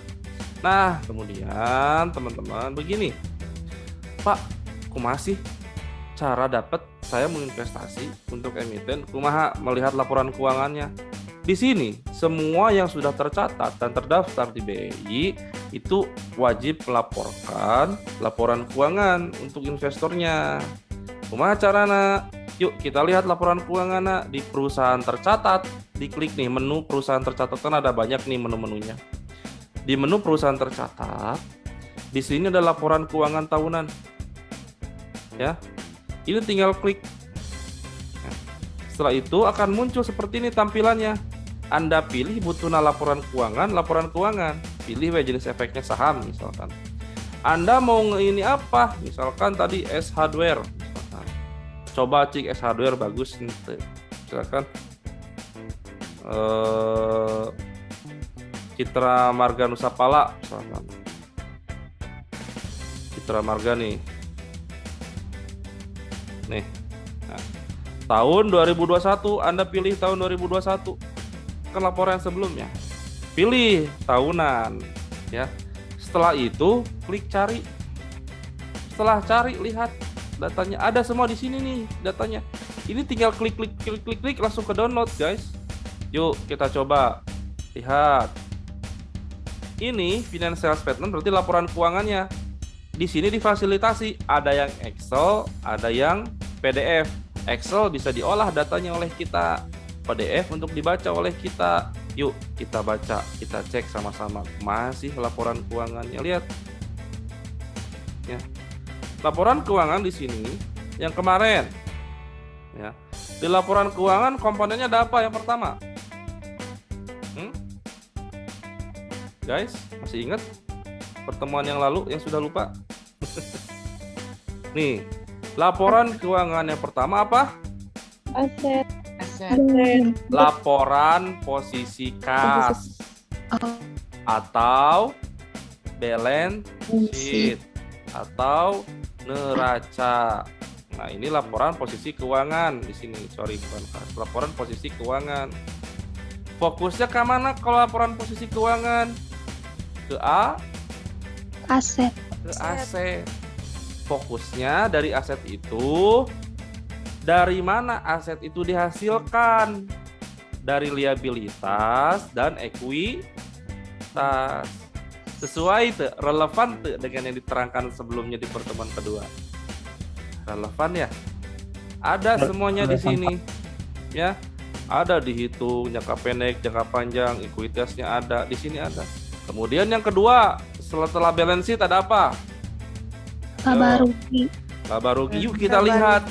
Nah, kemudian teman-teman begini. Pak, kumaha sih cara dapat saya menginvestasi untuk emiten, kumaha melihat laporan keuangannya. Di sini semua yang sudah tercatat dan terdaftar di BI itu wajib melaporkan laporan keuangan untuk investornya. Kumaha carana? Yuk kita lihat laporan keuangan di perusahaan tercatat. Diklik nih menu perusahaan tercatat, kan ada banyak nih menu-menunya. Di menu perusahaan tercatat, di sini ada laporan keuangan tahunan. Ya, ini tinggal klik. Nah, setelah itu akan muncul seperti ini tampilannya. Anda pilih butuhna laporan keuangan. Pilih jenis efeknya saham misalkan. Anda mau ini apa? Misalkan tadi S Hardware. Misalkan. Coba cek S Hardware bagus nih. Misalkan Citra Marga Nusapala misalkan. Citra Marga nih. Nih. Nah, tahun 2021 Anda pilih tahun 2021. Kan laporan sebelumnya. Pilih tahunan ya. Setelah itu klik cari. Setelah cari lihat datanya ada semua di sini nih datanya. Ini tinggal klik langsung ke download guys. Yuk kita coba lihat. Ini financial statement berarti laporan keuangannya. Di sini difasilitasi ada yang Excel, ada yang PDF. Excel bisa diolah datanya oleh kita. PDF untuk dibaca oleh kita. Yuk kita baca, kita cek sama-sama. Masih laporan keuangannya, lihat. Ya. Laporan keuangan di sini yang kemarin. Ya. Di laporan keuangan komponennya ada apa yang pertama? Guys, masih ingat pertemuan yang lalu yang sudah lupa? Nih, laporan keuangan yang pertama apa? Aset. Laporan posisi kas atau balance sheet atau neraca. Nah, ini laporan posisi keuangan di sini. Sorry, bukan kas. Laporan posisi keuangan. Fokusnya ke mana kalau laporan posisi keuangan? Ke Aset. ke aset. Fokusnya dari aset itu, dari mana aset itu dihasilkan? Dari liabilitas dan ekuitas. Sesuai tuh, relevan tuh dengan yang diterangkan sebelumnya di pertemuan kedua. Relevan ya? Ada semuanya di sini. Ya. Ada dihitung jangka pendek, jangka panjang, ekuitasnya ada, di sini ada. Kemudian yang kedua, setelah balance sheet ada apa? Laba rugi. Laba rugi. Yuk kita lihat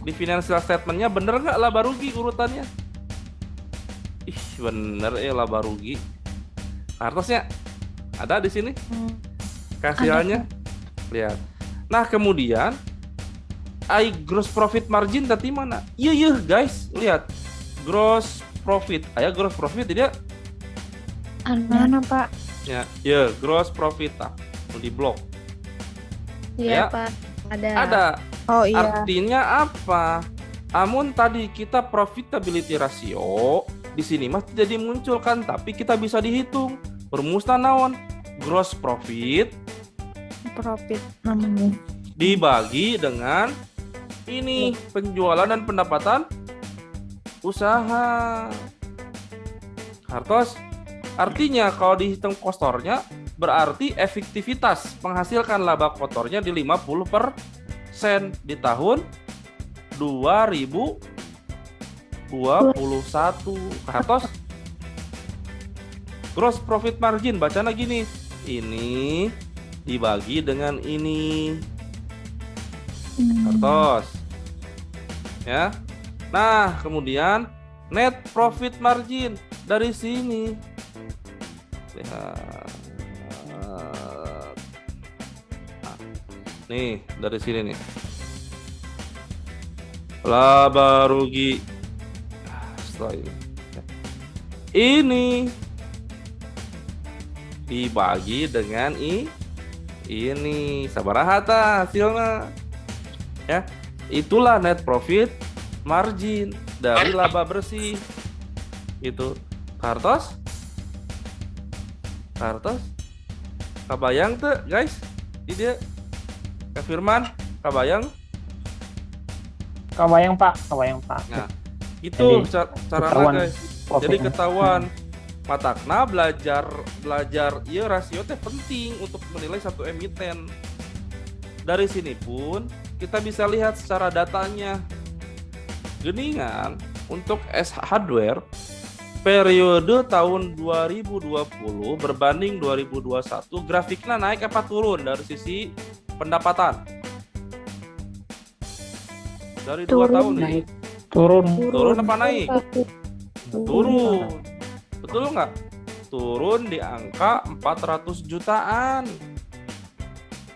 di financial statementnya bener nggak laba rugi urutannya? Ih bener ya laba rugi. Kartusnya ada di sini. Kasihannya lihat. Nah kemudian gross profit margin tadi mana? Iya guys lihat gross profit. Gross profit dia. Mana Pak? Ya gross profit di blok. Iya Ya. Pak. Ada. Oh iya. Artinya apa? Amun tadi kita profitability ratio di sini mas tidak dimunculkan, tapi kita bisa dihitung. Rumusna naon? Gross profit namanya. dibagi dengan ini penjualan dan pendapatan usaha. Hartos. Artinya kalau dihitung kotornya berarti efektivitas menghasilkan laba kotornya di 50% di tahun 2021. Hartos. Gross profit margin bacana gini. Ini dibagi dengan ini. Hartos. Ya. Nah, kemudian net profit margin dari sini. Lihat. Nih, dari sini nih. Laba rugi. Setelah ini. Ini dibagi dengan ini sabaraha tah hasilnya. Ya. Itulah net profit margin dari laba bersih. Gitu. Kartos? Kabayang tuh, guys? Ini dia Kak Firman, kabayang? Kabayang Pak. Nah, itu Jadi, cara ketahuan guys. profitnya. Jadi ketahuan matakna belajar ieu rasio teh penting untuk menilai satu emiten. Dari sini pun kita bisa lihat secara datanya. Geningan untuk S hardware periode tahun 2020 berbanding 2021 grafiknya naik apa turun dari sisi pendapatan? Dari 2 tahun nih. Naik, turun. Turun apa naik? Turun. Betul nggak? Turun di angka 400 jutaan.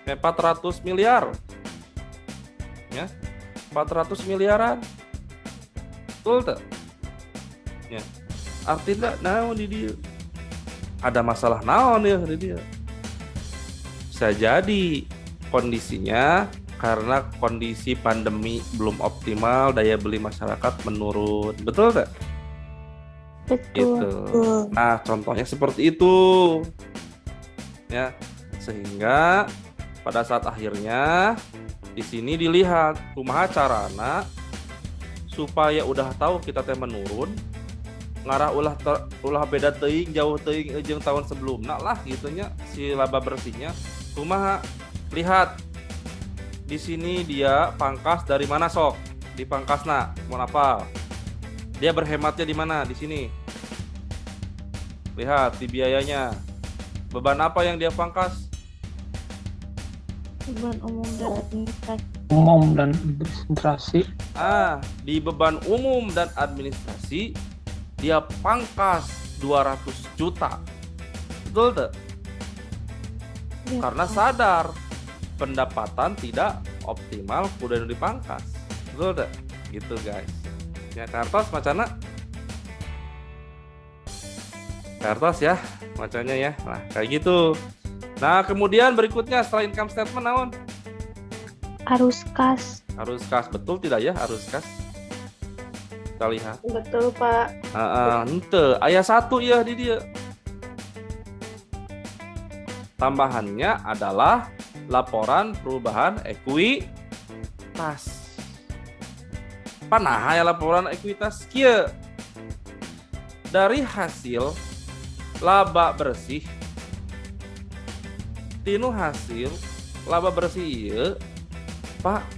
400 miliar. Ya. 400 miliaran. Betul tak? Ya. Artinya naon di dia? Ada masalah naon ya di dia? Bisa jadi kondisinya karena kondisi pandemi belum optimal, daya beli masyarakat menurun. Betul tak? Gitu. Nah, contohnya seperti itu. Ya. Sehingga pada saat akhirnya di sini dilihat kumaha carana supaya udah tahu kita teh menurun, ngarah ulah beda teuing jauh teuing jeung tahun sebelumna lah gitunya si laba bersihnya. Kumaha? Lihat di sini dia pangkas dari mana sok? Di pangkasna mau apa? Dia berhematnya di mana? Di sini. Lihat di biayanya. Beban apa yang dia pangkas? Beban umum dan administrasi. Umum dan administrasi. Di beban umum dan administrasi dia pangkas 200 juta. Betul tak? Ya, Karena sadar pendapatan tidak optimal kudu dipangkas. Betul tak? Gitu guys. Ya kartos macana. Kartos ya macanya ya. Nah, kayak gitu. Nah, kemudian berikutnya setelah income statement naon? Arus kas. Arus kas, betul tidak ya arus kas? Kita lihat. Betul, Pak. Ente ayat 1 ya di dia. Tambahannya adalah laporan perubahan ekuitas. Panah ya laporan ekuitas kieu. Dari hasil laba bersih tinu hasil laba bersih ieu Pak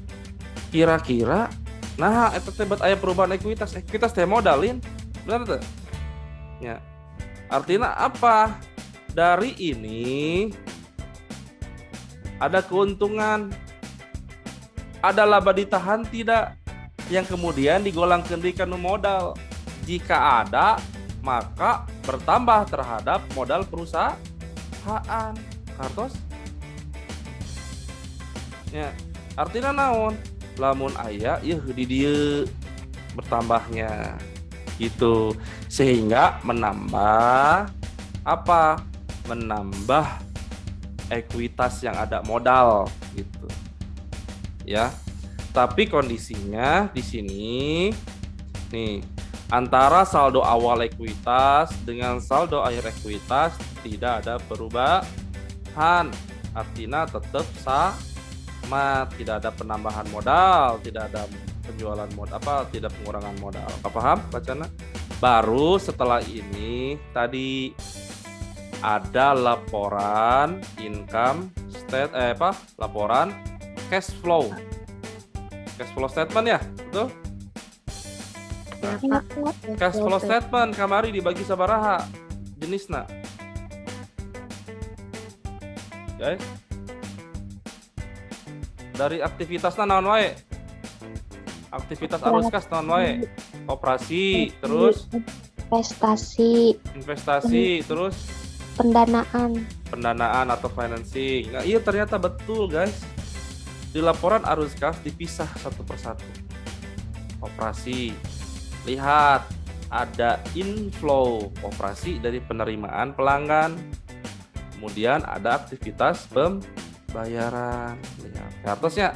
kira-kira nah eta teh aya perubahan ekuitas teh modalin benar teh ya artinya apa dari ini ada keuntungan ada laba ditahan tidak yang kemudian digolangkeun di kana modal jika ada maka bertambah terhadap modal perusahaan kartos ya artinya naon lamun aya ieu di dieu bertambahnya gitu sehingga menambah apa menambah ekuitas yang ada modal gitu ya tapi kondisinya di sini nih antara saldo awal ekuitas dengan saldo akhir ekuitas tidak ada perubahan artinya tetap sama tidak ada penambahan modal tidak ada penjualan modal tidak pengurangan modal paham bacana baru setelah ini tadi ada laporan income laporan cash flow statement ya betul cash flow statement kamari dibagi sabaraha jenisna guys dari aktivitasna naon wae aktivitas arus kas naon wae operasi terus investasi terus pendanaan atau financing nah iya ternyata betul guys di laporan arus kas dipisah satu persatu operasi lihat ada inflow operasi dari penerimaan pelanggan kemudian ada aktivitas pembayaran lihat kartusnya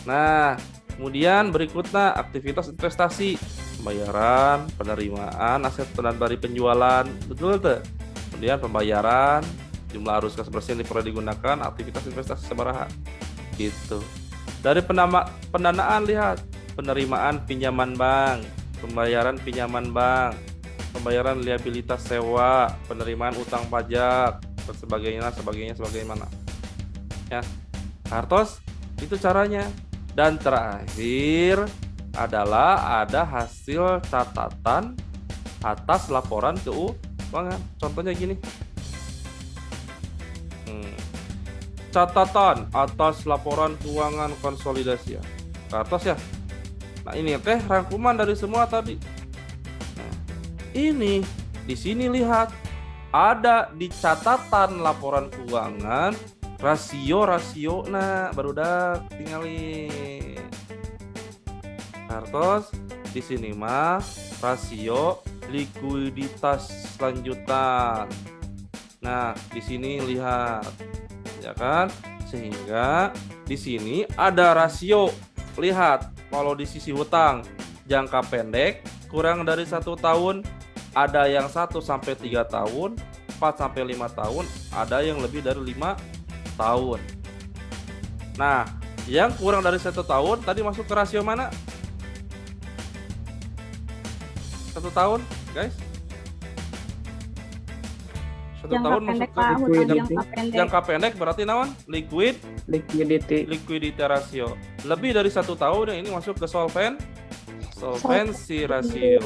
nah kemudian berikutnya aktivitas investasi pembayaran penerimaan aset dari penjualan betul tuh kemudian pembayaran jumlah arus kas bersih yang perlu digunakan aktivitas investasi sabaraha Gitu. Dari pendanaan lihat penerimaan pinjaman bank, pembayaran pinjaman bank, pembayaran liabilitas sewa, penerimaan utang pajak, dan sebagainya. Ya, Hartos itu caranya. Dan terakhir adalah ada hasil catatan atas laporan keuangan. Contohnya gini. Catatan atas laporan keuangan konsolidasi ya. Ke atas ya. Nah, ini teh rangkuman dari semua tadi. Nah, ini di sini lihat ada di catatan laporan keuangan rasio baru dah tinggalin. Hartos di sini mah rasio likuiditas lanjutan. Nah, di sini lihat ya kan, sehingga di sini ada rasio. Lihat kalau di sisi hutang jangka pendek kurang dari 1 tahun, ada yang 1 sampai 3 tahun, 4 sampai 5 tahun, ada yang lebih dari 5 tahun. Nah, yang kurang dari 1 tahun tadi masuk ke rasio mana? 1 tahun, guys. 1 tahun masuk ke jangka pendek berarti naon? Liquidity ratio. Lebih dari 1 tahun yang ini masuk ke solvency ratio.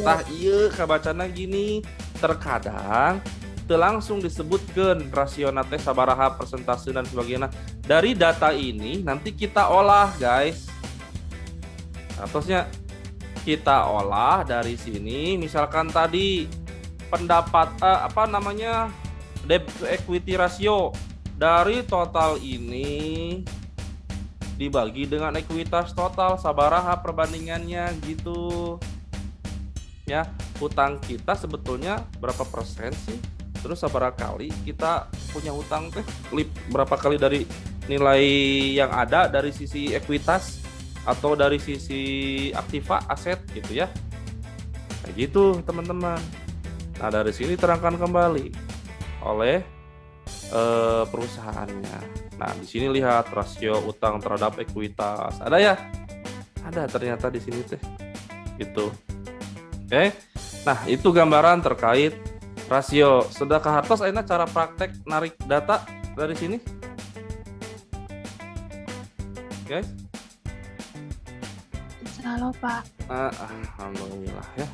Tah ieu kabacana gini, terkadang teu langsung disebutkeun rasio teh sabaraha persentase dan sebagainya. Dari data ini nanti kita olah, guys. Atosnya kita olah dari sini, misalkan tadi pendapat debt to equity ratio dari total ini dibagi dengan ekuitas total sabaraha perbandingannya gitu ya. Hutang kita sebetulnya berapa persen sih, terus sabaraha kali kita punya hutang teh, berapa kali dari nilai yang ada dari sisi ekuitas atau dari sisi aktiva aset gitu ya, kayak gitu teman-teman. Nah, dari sini terangkan kembali oleh perusahaannya. Nah, di sini lihat rasio utang terhadap ekuitas. Ada ya? Ada ternyata di sini teh. Gitu. Oke. Nah, itu gambaran terkait rasio. Sudah ke Hartos ayeuna cara praktek narik data dari sini? Guys? Halo, Pak. Alhamdulillah ya.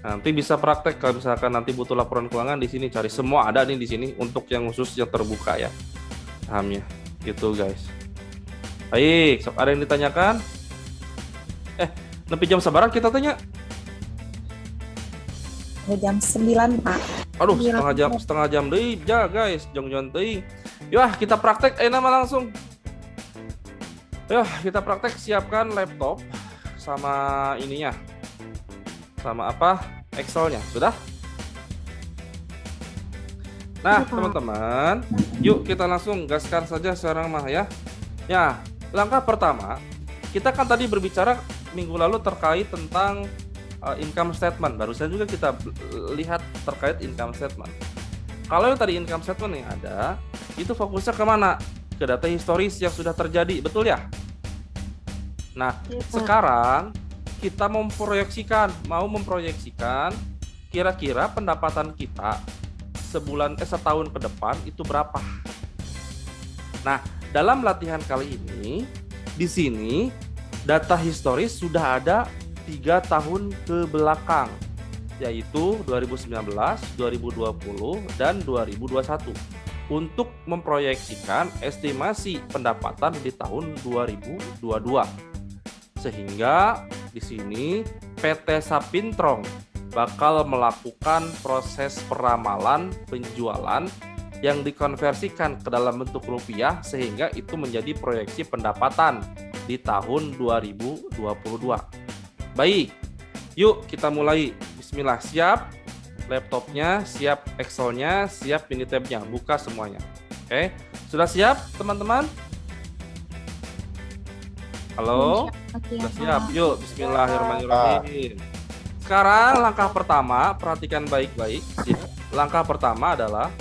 Nanti bisa praktek kalau misalkan nanti butuh laporan keuangan di sini cari, semua ada nih di sini untuk yang khusus yang terbuka ya. Paham ya? Gitu guys. Baik, sok ada yang ditanyakan? Nepi jam sabaran kita tanya? Jam 9, Pak. Aduh, setengah jam deui ja guys, jong-jong teuing. Yah, kita praktek nama langsung. Yah, kita praktek, siapkan laptop sama ininya. Sama apa? Excelnya sudah? Nah, teman-teman, yuk kita langsung gaskan saja sekarang mah ya. Ya, langkah pertama, kita kan tadi berbicara minggu lalu terkait tentang income statement. Barusan juga kita lihat terkait income statement. Kalau yang tadi income statement yang ada, itu fokusnya kemana? Ke data historis yang sudah terjadi, betul ya? Nah, sekarang kita mau memproyeksikan kira-kira pendapatan kita setahun ke depan itu berapa. Nah, dalam latihan kali ini di sini data historis sudah ada 3 tahun ke belakang, yaitu 2019, 2020 dan 2021 untuk memproyeksikan estimasi pendapatan di tahun 2022. Sehingga di sini PT Sapintrong bakal melakukan proses peramalan penjualan yang dikonversikan ke dalam bentuk rupiah sehingga itu menjadi proyeksi pendapatan di tahun 2022. Baik, yuk kita mulai. Bismillah, siap laptopnya, siap Excelnya, siap Minitabnya, buka semuanya. Oke, sudah siap teman-teman? Halo? Sudah siap? Yuk, bismillahirrahmanirrahim. Sekarang langkah pertama, perhatikan baik-baik. Langkah pertama adalah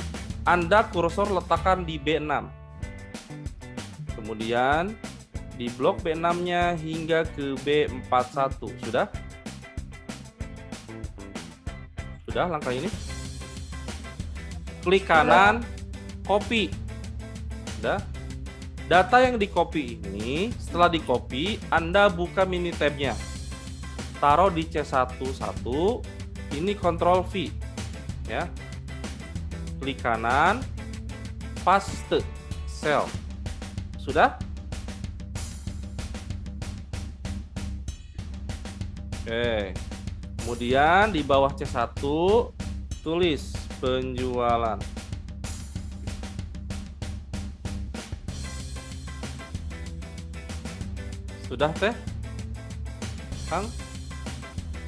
Anda kursor letakkan di B6. Kemudian di blok B6-nya hingga ke B41. Sudah? Sudah langkah ini? Klik kanan, copy. Sudah? Data yang di copy ini, setelah di copy, Anda buka mini tab-nya. Taruh di C11, ini Ctrl V. Ya. Klik kanan, paste cell. Sudah? Oke. Kemudian di bawah C1 tulis penjualan. Sudah teh? Kang?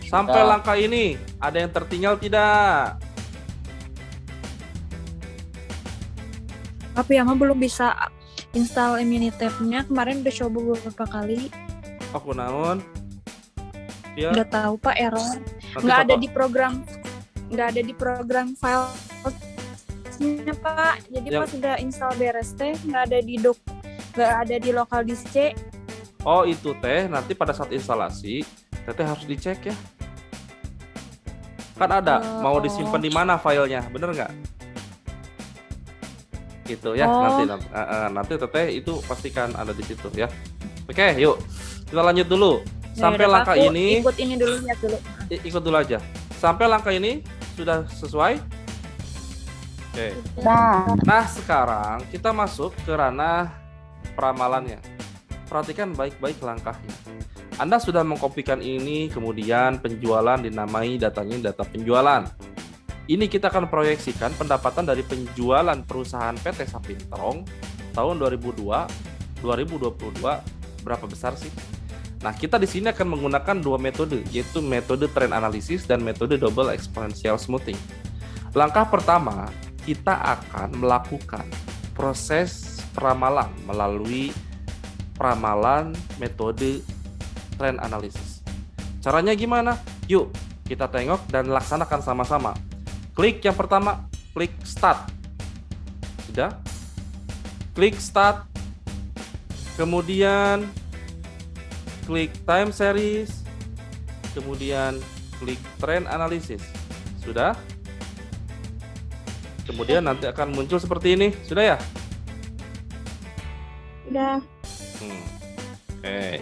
Sampai langkah ini ada yang tertinggal tidak? Tapi Ama belum bisa install Minitab-nya. Kemarin udah coba beberapa kali. Aku naon? Ya. Nggak tahu Pak, error. Nanti Nggak ada Bapak- di program file-nya Pak. Jadi Yang- pas udah install beres teh nggak ada di nggak ada di local disk C. Oh itu teh nanti pada saat instalasi teteh harus dicek ya. Kan ada mau disimpan di mana filenya, bener nggak? Gitu ya nanti teteh itu pastikan ada di situ ya. Oke yuk kita lanjut dulu sampai Yaudah, langkah Pak, aku ini ikut ini dulu, lihat dulu. ikut dulu aja sampai langkah ini sudah sesuai. Oke. Nah sekarang kita masuk ke ranah peramalannya. Perhatikan baik-baik langkahnya. Anda sudah mengkopikan ini, kemudian penjualan dinamai datanya data penjualan. Ini kita akan proyeksikan pendapatan dari penjualan perusahaan PT Sapintrong tahun 2022 berapa besar sih? Nah, kita di sini akan menggunakan dua metode, yaitu metode trend analysis dan metode double exponential smoothing. Langkah pertama, kita akan melakukan proses peramalan melalui peramalan metode trend analysis. Caranya gimana? Yuk, kita tengok dan laksanakan sama-sama. Klik yang pertama, klik start. Sudah? Klik start. Kemudian klik time series. Kemudian klik trend analysis. Sudah? Kemudian nanti akan muncul seperti ini. Sudah ya? Udah. Oke.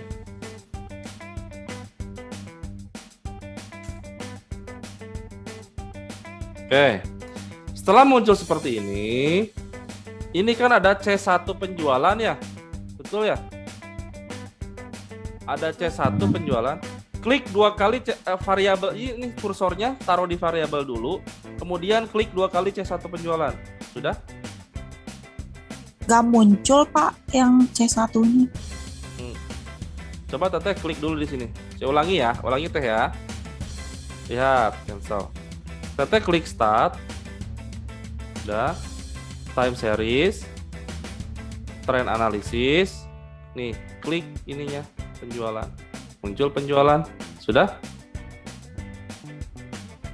Oke. Setelah muncul seperti ini kan ada C1 penjualan ya. Betul ya? Ada C1 penjualan. Klik dua kali variabel ini kursornya taruh di variabel dulu, kemudian klik dua kali C1 penjualan. Sudah? Gak muncul Pak yang C1-nya. Coba teteh klik dulu di sini. Saya ulangi ya, ulangi teh ya. Lihat, cancel. Teteh klik start. Udah. Time series. Trend analysis. Nih, klik ininya penjualan. Muncul penjualan. Sudah?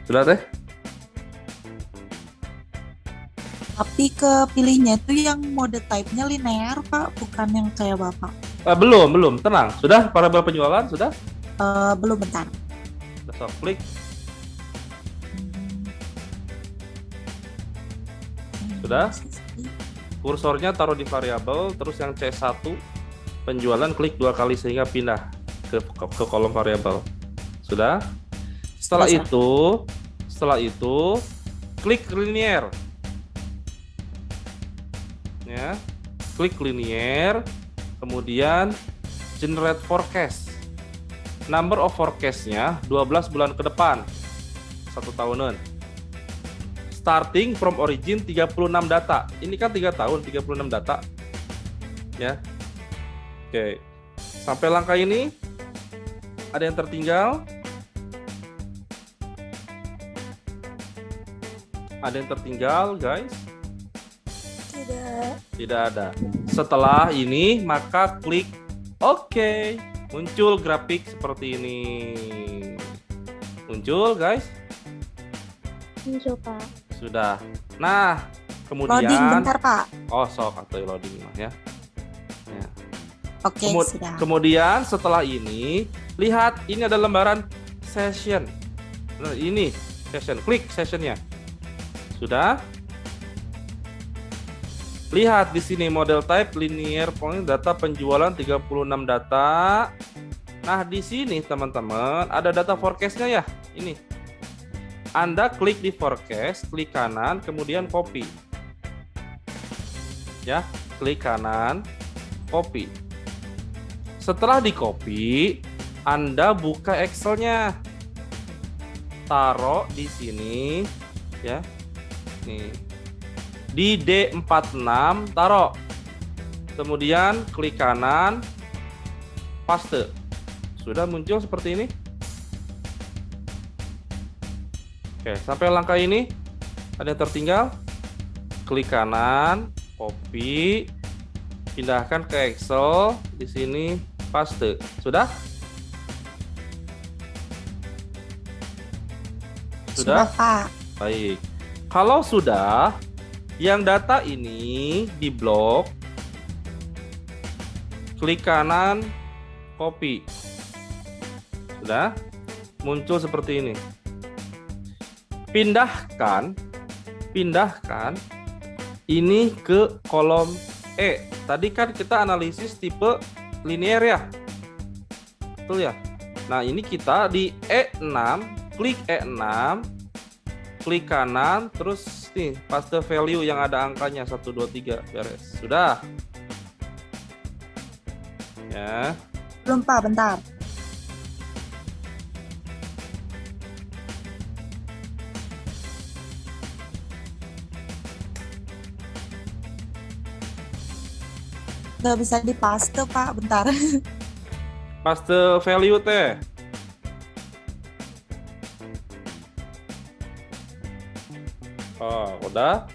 Sudah teh? Tapi kepilihnya itu yang mode type-nya linear Pak, bukan yang kayak Bapak. Belum, tenang. Sudah variabel penjualan? Sudah? Belum, bentar. Sudah, so, klik. Sudah? Kursornya taruh di variabel, terus yang C1 penjualan klik dua kali sehingga pindah ke kolom variabel. Sudah? Setelah itu klik linear. Ya. Klik linear, kemudian generate forecast. Number of forecast-nya 12 bulan ke depan. 1 tahunan. Starting from origin 36 data. Ini kan 3 tahun, 36 data. Ya. Oke. Sampai langkah ini ada yang tertinggal? Ada yang tertinggal, guys? Tidak ada. Setelah ini, maka klik OK. Muncul grafik seperti ini. Muncul, guys? Muncul, Pak. Sudah. Nah, kemudian... Loading bentar Pak. Oh, sok atau loading ya. Ya. Oke, sudah. Kemudian setelah ini, lihat ini ada lembaran session. Nah, ini session, klik sessionnya. Sudah? Lihat di sini model type linear point data penjualan 36 data. Nah, di sini teman-teman ada data forecast-nya ya. Ini. Anda klik di forecast, klik kanan, kemudian copy. Ya, klik kanan, copy. Setelah di-copy, Anda buka Excel-nya. Taruh di sini ya. Nih. Di D46 taruh. Kemudian klik kanan, paste. Sudah muncul seperti ini. Oke, sampai langkah ini ada yang tertinggal. Klik kanan, copy, pindahkan ke Excel, di sini paste. Sudah? Sudah, Pak. Baik. Kalau sudah, yang data ini di blok, klik kanan, copy. Sudah? Muncul seperti ini. Pindahkan ini ke kolom E. Tadi kan kita analisis tipe linear ya. Betul ya? Nah, ini kita di E6, klik E6, klik kanan, terus nih paste value yang ada angkanya 1, 2, 3, beres. Sudah? Ya. Belum, Pak, bentar. Nggak bisa dipaste, Pak, bentar. Paste value teh. Oh, udah.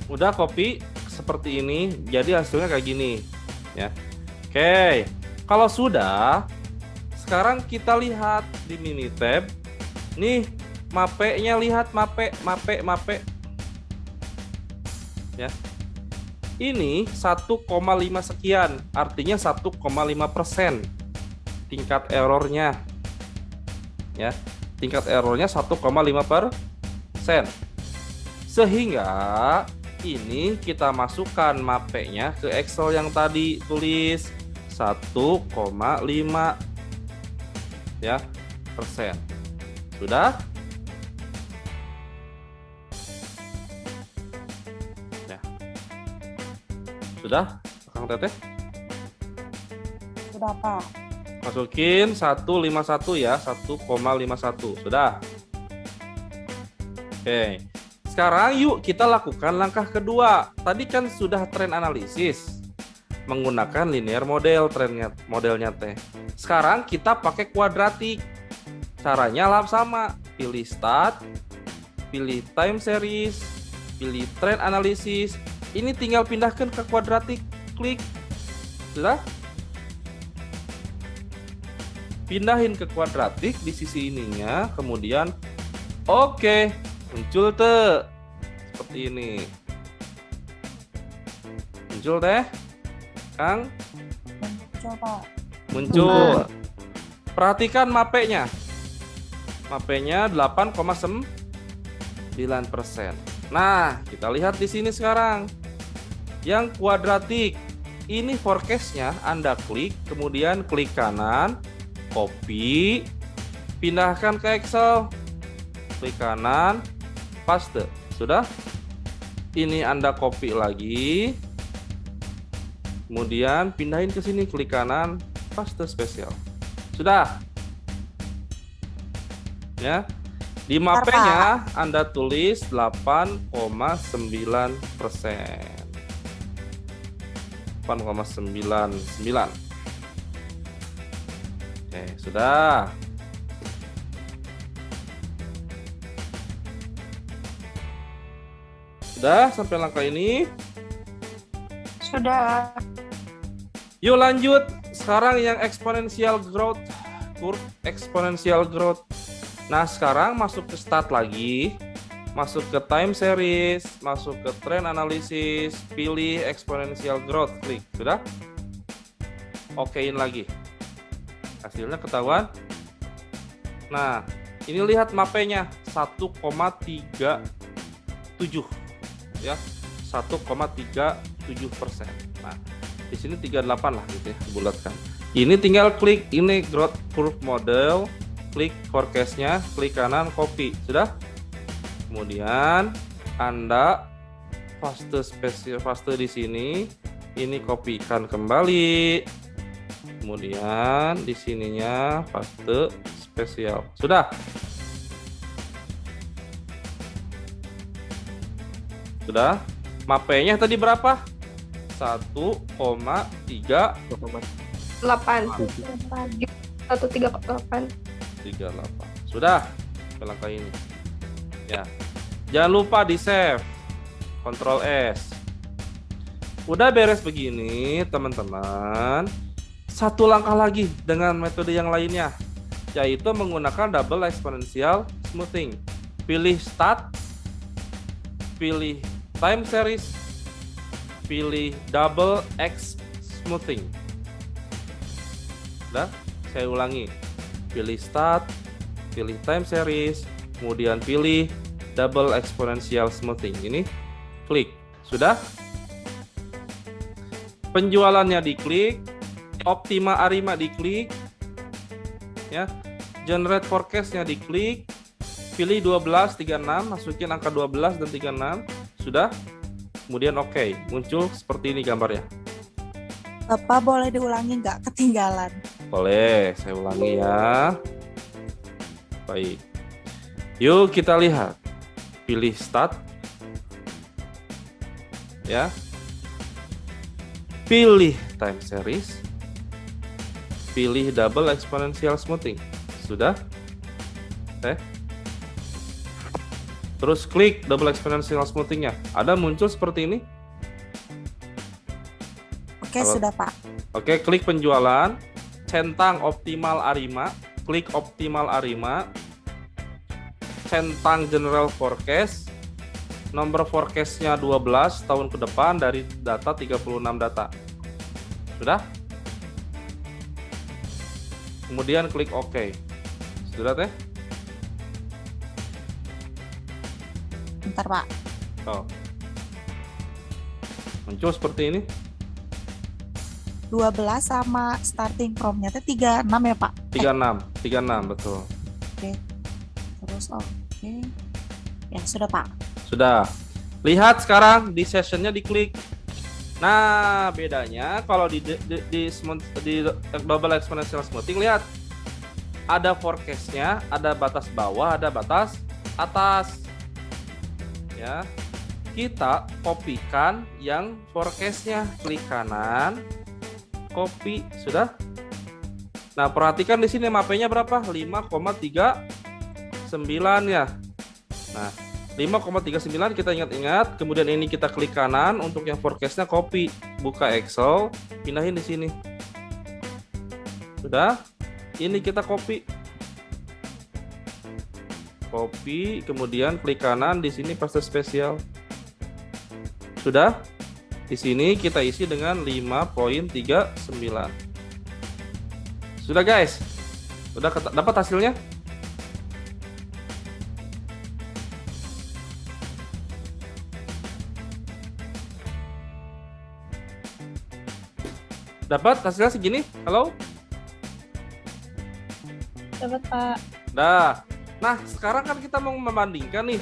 Udah copy seperti ini, jadi hasilnya kayak gini ya. Oke, kalau sudah, sekarang kita lihat di mini tab. Nih, mapenya, lihat mape ya. Ini 1,5 sekian, artinya 1,5% tingkat errornya. Ya, tingkat errornya 1,5%. Sehingga ini kita masukkan mapenya ke Excel yang tadi, tulis 1,5 ya persen. Sudah? Ya. Sudah, Kang Teteh? Sudah, Pak. Masukin 151 ya, 1,51. Sudah? Oke. Sekarang yuk kita lakukan langkah kedua. Tadi kan sudah trend analisis menggunakan linear model, modelnya teh. Sekarang kita pakai kuadratik. Caranya sama, pilih start, pilih time series, pilih trend analisis. Ini tinggal pindahkan ke kuadratik, klik. Sudah? Pindahin ke kuadratik di sisi ininya, kemudian oke, muncul tuh seperti ini. Muncul teh, Kang? Muncul, Pak. Muncul. Perhatikan mapenya. Mapenya 8,9%. Nah, kita lihat di sini sekarang. Yang kuadratik. Ini forecast-nya Anda klik, kemudian klik kanan, copy, pindahkan ke Excel. Klik kanan, paste. Sudah? Ini Anda copy lagi. Kemudian pindahin ke sini, klik kanan, paste spesial. Sudah? Ya. Di mapenya Anda tulis 8,9%. 8,99. Oke, sudah. Sudah sampai langkah ini? Sudah. Yuk lanjut. Sekarang yang exponential growth, curve exponential growth. Nah, sekarang masuk ke start lagi, masuk ke time series, masuk ke trend analysis, pilih exponential growth, klik. Sudah? Okein lagi. Hasilnya ketahuan. Nah, ini lihat mapenya 1,37 ya. 1,37%. Nah, di sini 38 lah gitu ya, bulatkan. Ini tinggal klik ini growth curve model, klik forecast-nya, klik kanan, copy. Sudah? Kemudian Anda paste di sini, ini kopikan kembali. Kemudian di sininya paste spesial. Sudah? Sudah? Mapenya tadi berapa? 1,3 8 Depan. 138. 38. Sudah langkah ini. Ya. Jangan lupa di save. Ctrl S. Udah beres begini, teman-teman. Satu langkah lagi dengan metode yang lainnya, yaitu menggunakan double exponential smoothing. Pilih start, pilih time series, pilih double X smoothing. Udah, saya ulangi. Pilih start, pilih time series, kemudian pilih double exponential smoothing. Ini klik. Sudah? Penjualannya diklik, Optima Arima diklik, ya. Generate forecast-nya diklik, pilih 12, 36, masukin angka 12 dan 36. Sudah? Kemudian oke, muncul seperti ini gambarnya. Bapak boleh diulangi nggak, ketinggalan? Boleh, saya ulangi ya. Baik. Yuk kita lihat. Pilih start. Ya. Pilih time series. Pilih double exponential smoothing. Sudah? Terus klik double exponential smoothing-nya. Ada muncul seperti ini. Oke, sudah Pak. Oke, klik penjualan, centang optimal Arima, klik optimal Arima, centang general forecast, nomor forecast-nya 12 tahun ke depan dari data 36 data. Sudah? Kemudian klik OK. Sudah teh? Bentar Pak. Oh. Muncul seperti ini. 12 sama starting from-nya itu 36 ya Pak? 36 betul. Oke. Terus oke. Ya sudah Pak. Sudah. Lihat sekarang di sessionnya diklik. Nah, bedanya kalau di double exponential smoothing, lihat ada forecast-nya, ada batas bawah, ada batas atas. Ya. Kita kopikan yang forecast-nya, klik kanan, copy. Sudah? Nah, perhatikan di sini mapenya berapa? 5,39 ya. Nah, 5,39 kita ingat-ingat. Kemudian ini kita klik kanan untuk yang forecast-nya, copy. Buka Excel, pindahin di sini. Sudah? Ini kita copy. Copy, kemudian klik kanan di sini paste spesial. Sudah? Di sini kita isi dengan 5,39. Sudah guys? Sudah dapat hasilnya? Dapat hasilnya segini? Halo? Dapat Pak. Nah, sekarang kan kita mau membandingkan nih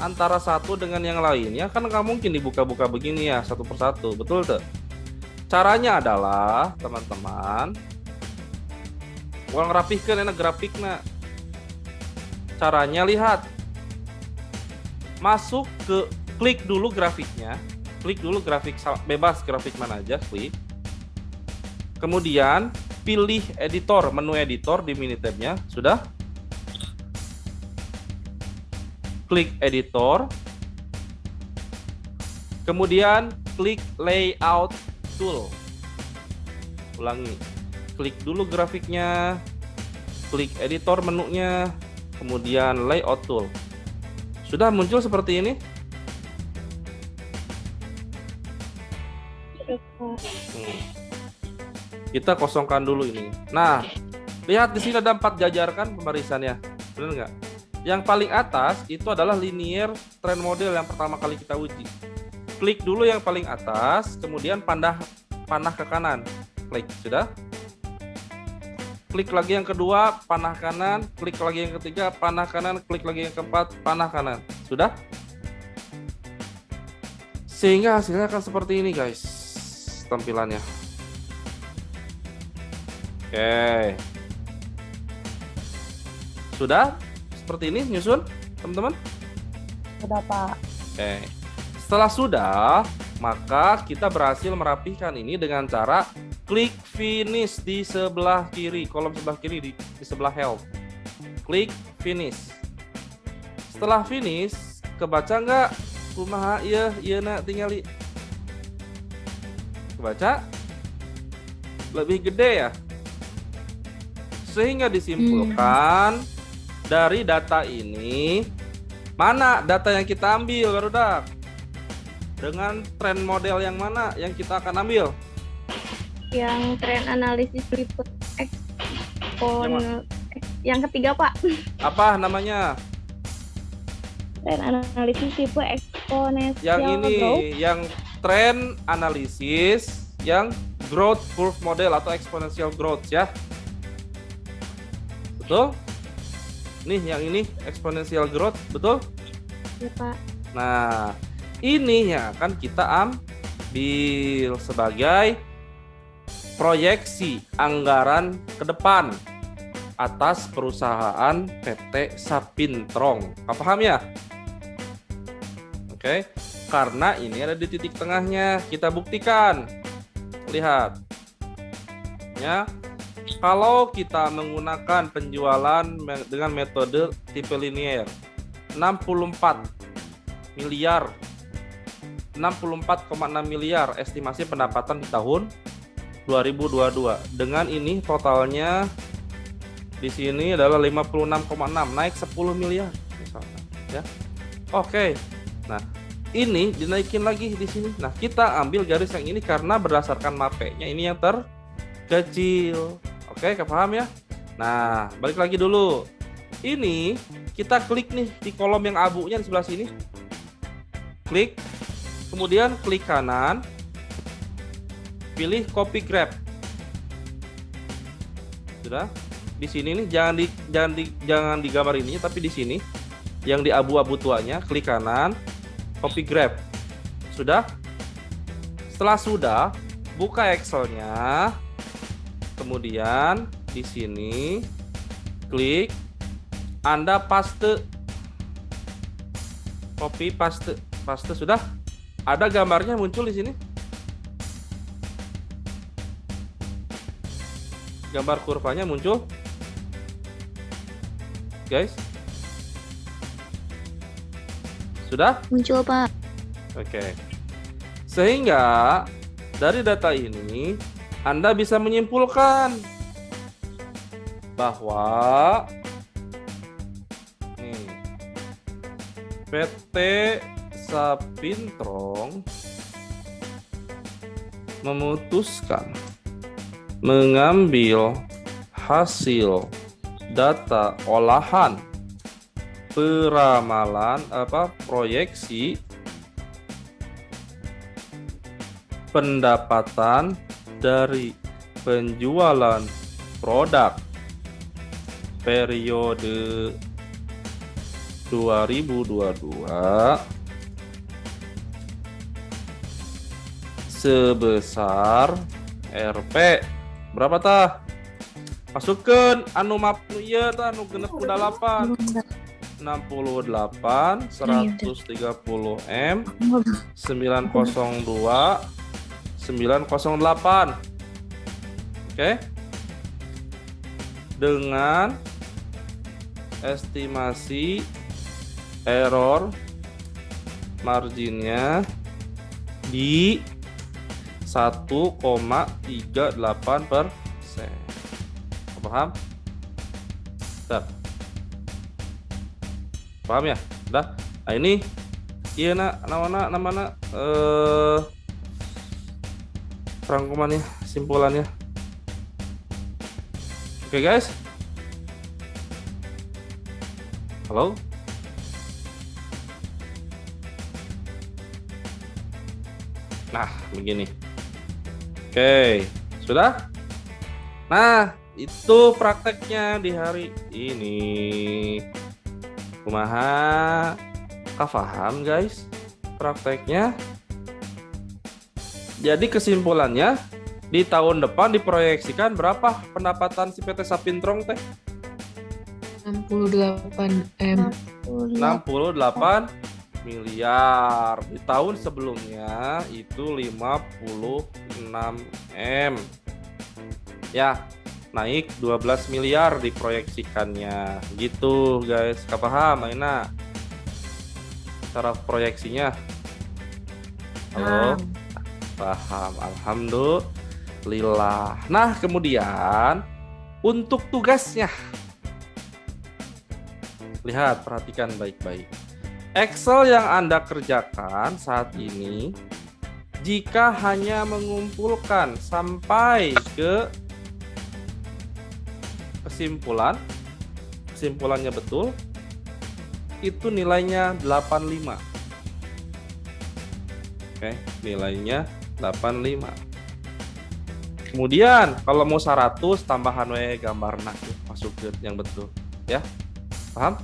antara satu dengan yang lainnya, kan nggak mungkin dibuka-buka begini ya satu persatu, betul tuh? Caranya adalah teman-teman, uang rapihkan enak grafiknya. Caranya lihat, masuk ke klik dulu grafiknya, klik dulu grafik bebas, grafik mana aja klik. Kemudian pilih editor, menu editor di Minitab-nya, sudah? Klik editor, kemudian klik layout tool. Ulangi, klik dulu grafiknya, klik editor menunya, kemudian layout tool. Sudah muncul seperti ini? Kita kosongkan dulu ini. Nah, lihat di sini ada 4 jajar kan pembarisannya, benar nggak? Yang paling atas itu adalah linear trend model yang pertama kali kita uji. Klik dulu yang paling atas, kemudian panah ke kanan. Klik, sudah. Klik lagi yang kedua, panah kanan. Klik lagi yang ketiga, panah kanan. Klik lagi yang keempat, panah kanan. Sudah? Sehingga hasilnya akan seperti ini guys, tampilannya. Oke. Sudah? Seperti ini nyusun, teman-teman? Sudah, Pak. Oke. Setelah sudah, maka kita berhasil merapihkan ini dengan cara klik finish di sebelah kiri, kolom sebelah kiri di sebelah help. Klik finish. Setelah finish, kebaca nggak? Kumaha iya nak tinggali. Kebaca? Lebih gede ya? Sehingga disimpulkan dari data ini, mana data yang kita ambil, Garuda? Dengan trend model yang mana yang kita akan ambil? Yang tren analisis tipe yang ketiga, Pak. Apa namanya? Tren analisis tipe eksponensial Yang ini, growth. yang trend analisis, yang growth curve model atau exponential growth ya. Betul? Nih yang ini exponential growth, betul? Ya, Pak. Nah, ini yang akan kita ambil sebagai proyeksi anggaran ke depan atas perusahaan PT Sapintrong. Paham ya? Oke, karena ini ada di titik tengahnya, kita buktikan. Lihat. Ya. Kalau kita menggunakan penjualan dengan metode tipe linear, 64 miliar 64,6 miliar estimasi pendapatan di tahun 2022. Dengan ini totalnya di sini adalah 56,6, naik 10 miliar misalnya, ya. Oke. Nah, ini dinaikin lagi di sini. Nah, kita ambil garis yang ini karena berdasarkan mapenya ini yang terkecil. Oke, paham ya? Nah, balik lagi dulu. Ini kita klik nih di kolom yang abunya di sebelah sini. Klik, kemudian klik kanan, pilih copy grab. Sudah? Di sini nih jangan digambar ini, tapi di sini yang di abu-abu tuanya, klik kanan, copy grab. Sudah? Setelah sudah, buka Excel-nya. Kemudian di sini klik, Anda paste, copy paste, sudah ada gambarnya muncul di sini. Gambar kurvanya muncul, guys. Sudah? Muncul, Pak. Oke. Sehingga dari data ini Anda bisa menyimpulkan bahwa nih, PT Sapintrong memutuskan mengambil hasil data olahan peramalan proyeksi pendapatan dari penjualan produk periode 2022 sebesar Rp berapa tah? Masukkan anu map ieu tah anu genep kuda 8 68 130 M 902 908. Oke. Dengan estimasi error marginnya di 1,38%. Paham? Bentar. paham ya? Udah. Nah ini iya nak namana rangkumannya, simpulannya. Oke guys. Halo. Nah, begini. Oke, sudah? Nah, itu prakteknya di hari ini. Kumaha? Paham guys prakteknya? Jadi kesimpulannya di tahun depan diproyeksikan berapa pendapatan si PT Sapintrong teh? 68 M. 68 miliar. Di tahun sebelumnya itu 56 M. Ya, naik 12 miliar diproyeksikannya. Gitu guys, paham Aina? Cara proyeksinya. Halo. Paham. Alhamdulillah. Nah, kemudian untuk tugasnya. Lihat, perhatikan baik-baik. Excel yang Anda kerjakan saat ini jika hanya mengumpulkan sampai ke kesimpulannya betul, itu nilainya 85. Oke, nilainya 85. Kemudian kalau mau 100 tambahan gambarna masukin yang betul, ya. Paham?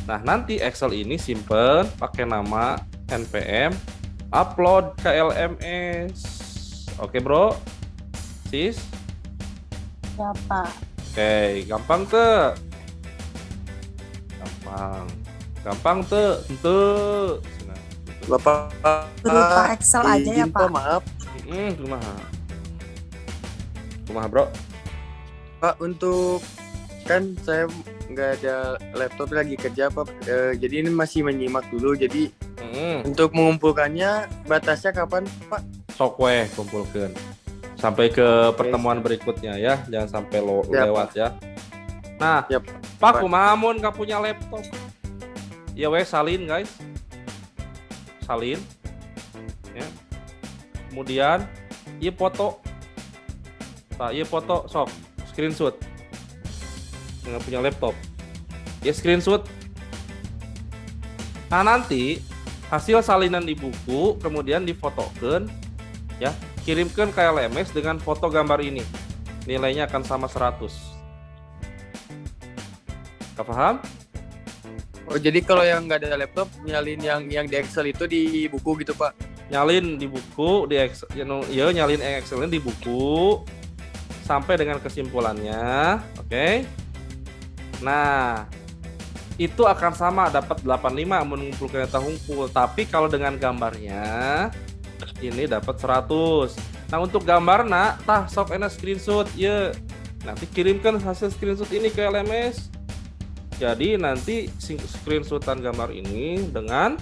Nah, nanti Excel ini simpen pakai nama npm upload ke LMS. Oke, Bro. Sis? Ya, Pak. Oke, gampang tuh. Gampang tuh. Bapak Berupa Excel aja ya, izin, Pak. Maaf Kumaha, Bro? Pak, untuk kan saya nggak ada laptop lagi kerja Pak, jadi ini masih menyimak dulu. Jadi untuk mengumpulkannya batasnya kapan Pak? Sok weh kumpulkeun sampai ke pertemuan berikutnya ya, jangan sampai lewat ya. Nah, Pak kumaha mun nggak punya laptop? Ya weh salin guys, salin ya. Kemudian ieu foto, ieu foto sok screenshot. Nggak punya laptop ya, screenshot. Nah, nanti hasil salinan di buku kemudian difotokan ya, kirimkan ke LMS dengan foto gambar ini, nilainya akan sama 100. Paham? Oh, jadi kalau yang nggak ada laptop nyalin yang di Excel itu di buku gitu Pak? Nyalin di buku di Excel ya, nyalin Excelnya di buku sampai dengan kesimpulannya. Oke. Nah, itu akan sama dapat 85 mengumpulkan data hunkul, tapi kalau dengan gambarnya ini dapat 100. Nah, untuk gambarna tah sok enak screenshot ya. Nanti kirimkan hasil screenshot ini ke LMS. Jadi nanti screenshotan gambar ini dengan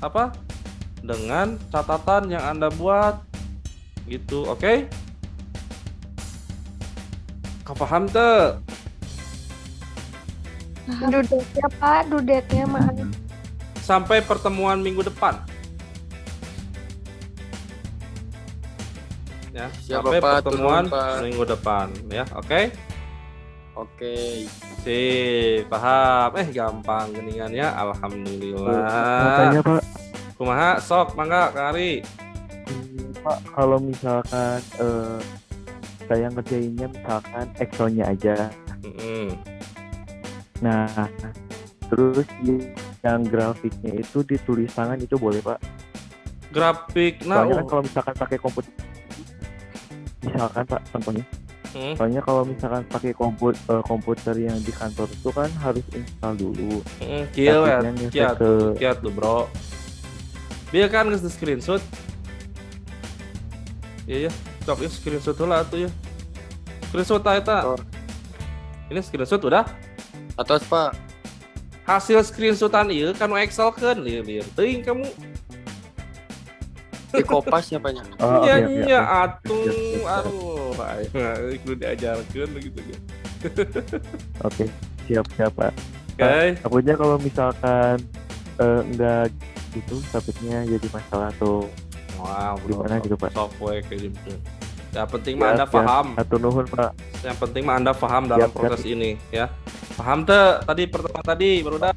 apa? Dengan catatan yang Anda buat. Gitu, oke? Kau paham tuh? Dudetnya Pak, dudetnya mana? Sampai pertemuan minggu depan. Ya, Siap, sampai Bapak, pertemuan turun, Pak. minggu depan ya, oke? Oke. Sip, paham. Gampang geningannya, alhamdulillah. Makanya Pak, Kumaha sok mangga Kari. Pak, kalau misalkan saya ngerjainnya misalkan Excel-nya aja. Nah, terus yang grafiknya itu ditulis tangan itu boleh Pak? Grafik, Soalnya kan kalau misalkan pakai komputer, misalkan Pak contohnya, soalnya kalau misalkan pakai komputer yang di kantor itu kan harus install dulu. Kiat tuh bro. Biar kan nge screenshot. Iya, cok ya screenshot lah tuh ya. Screenshot aja. Ini screenshot udah. Atas Pak. Hasil screenshotan ieu kan Excel kan lieur teuing kamu. Di kopasnya banyak. Iya atuh, aduh, kudu diajarkeun begitu kan. Oke, siap Pak. Oke. Takutnya kalau misalkan enggak gitu submitnya jadi masalah atau Wow, gimana gitu Pak. Software kayak gitu. Yang penting mah Anda paham. Atur nuhun Pak. Yang penting mah Anda paham dalam proses ini ya. Paham tuh tadi pertemuan tadi barudak.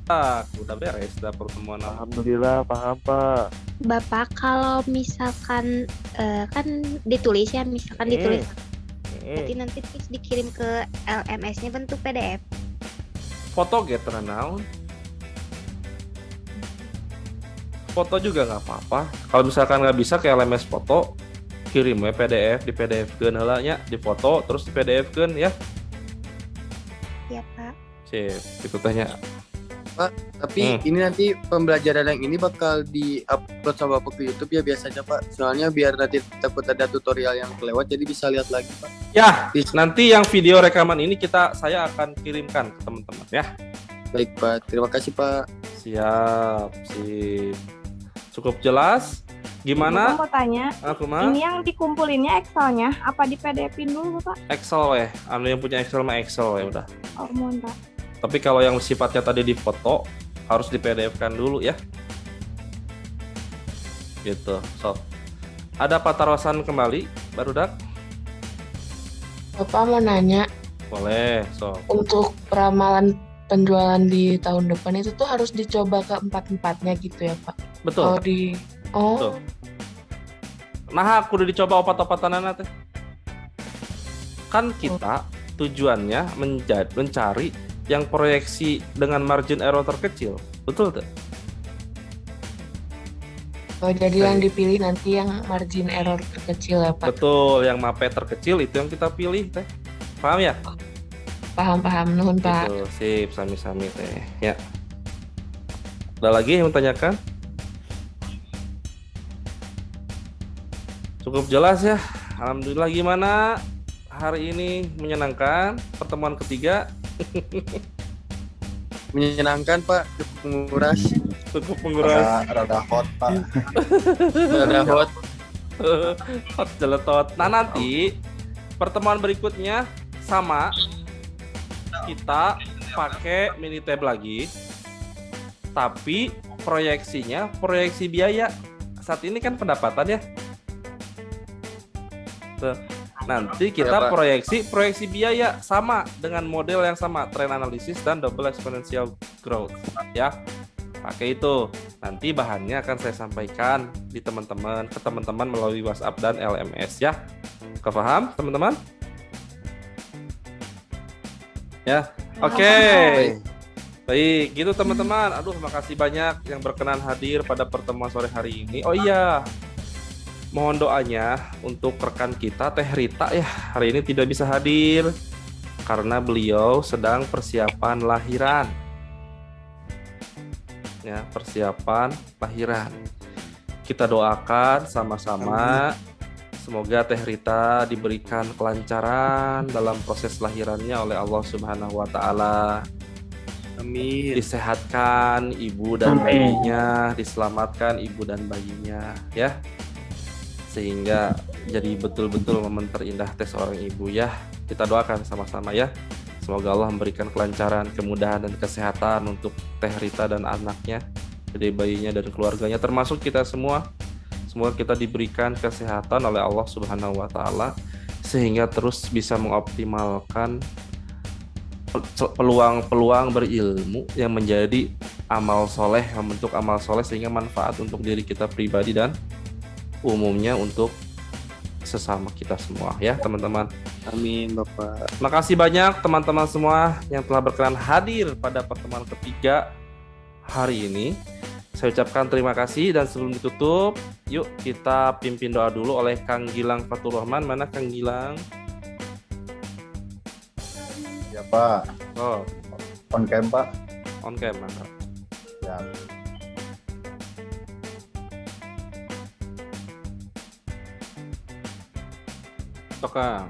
Udah beres dah pertemuan. Alhamdulillah paham Pak. Bapak kalau misalkan kan ditulis ya, misalkan ditulis. Berarti nanti terus dikirim ke LMS-nya bentuk PDF. Foto getter naon? Foto juga nggak apa-apa. Kalau misalkan nggak bisa ke LMS foto, kirim ya PDF, di PDF-keun heula nya, di foto terus di PDF-keun ya. Iya, Pak. Sip, itu tanya. Pak, tapi ini nanti pembelajaran yang ini bakal di-upload sama Bapak ke YouTube ya biasanya Pak. Soalnya biar nanti takut ada tutorial yang kelewat jadi bisa lihat lagi Pak. Ya, nanti yang video rekaman ini saya akan kirimkan ke teman-teman ya. Baik Pak, terima kasih Pak. Siap, sip. Cukup jelas? Gimana? Aku mau tanya, Aku mah ini yang dikumpulinnya Excel-nya apa di PDF-in dulu, Pak? Excel anu yang punya Excel mah Excel ya udah. Oh, mohon, Pak. Tapi kalau yang sifatnya tadi di foto harus di PDF-kan dulu ya. Gitu, sob. Ada Pak Tarwasan kembali, barudak? Bapak mau nanya, Boleh, sob. untuk ramalan penjualan di tahun depan itu tuh harus dicoba ke empat-empatnya gitu ya Pak? Betul. Kalau di Betul. Nah, aku udah dicoba opat-opatan teh. Kan kita tujuannya mencari yang proyeksi dengan margin error terkecil. Betul tuh? Oh, jadi yang dipilih nanti yang margin error terkecil ya Pak? Betul, yang mape terkecil itu yang kita pilih teh. Paham ya? Paham, nuhun Pak. Gitu, sip, sami-sami teh. Ya. Ada lagi yang menanyakan? Cukup jelas ya. Alhamdulillah, gimana hari ini? Menyenangkan pertemuan ketiga? Menyenangkan Pak, cukup menguras. Rada hot Pak. Rada hot. Hot jeletot. Nah, nanti pertemuan berikutnya sama, kita pakai Minitab lagi, tapi proyeksi biaya. Saat ini kan pendapatan ya. Tuh. Nanti kita proyeksi biaya sama dengan model yang sama, trend analysis dan double exponential growth ya. Pakai itu. Nanti bahannya akan saya sampaikan ke teman-teman melalui WhatsApp dan LMS ya. Kepaham teman-teman? Ya. Oke. Baik, gitu teman-teman. Aduh, makasih banyak yang berkenan hadir pada pertemuan sore hari ini. Oh iya, mohon doanya untuk rekan kita Teh Rita ya, hari ini tidak bisa hadir karena beliau sedang persiapan lahiran. Ya, persiapan lahiran. Kita doakan sama-sama semoga Teh Rita diberikan kelancaran dalam proses lahirannya oleh Allah Subhanahu wa taala. Amin. Disehatkan ibu dan bayinya, diselamatkan ibu dan bayinya ya. Sehingga jadi betul-betul momen terindah tes seorang ibu ya. Kita doakan sama-sama ya. Semoga Allah memberikan kelancaran, kemudahan dan kesehatan untuk Teh Rita dan anaknya, jadi bayinya dan keluarganya, termasuk kita semua. Semoga kita diberikan kesehatan oleh Allah Subhanahu wa taala sehingga terus bisa mengoptimalkan peluang berilmu yang menjadi amal soleh, membentuk amal soleh sehingga manfaat untuk diri kita pribadi dan umumnya untuk sesama kita semua ya teman-teman. Amin Bapak. Makasih banyak teman-teman semua yang telah berkenan hadir pada pertemuan ketiga hari ini. Saya ucapkan terima kasih dan sebelum ditutup, yuk kita pimpin doa dulu oleh Kang Gilang Fatur Rahman. Mana Kang Gilang? Ya Pak. Oh, On cam Pak. On cam, mantap. Ya. Kang.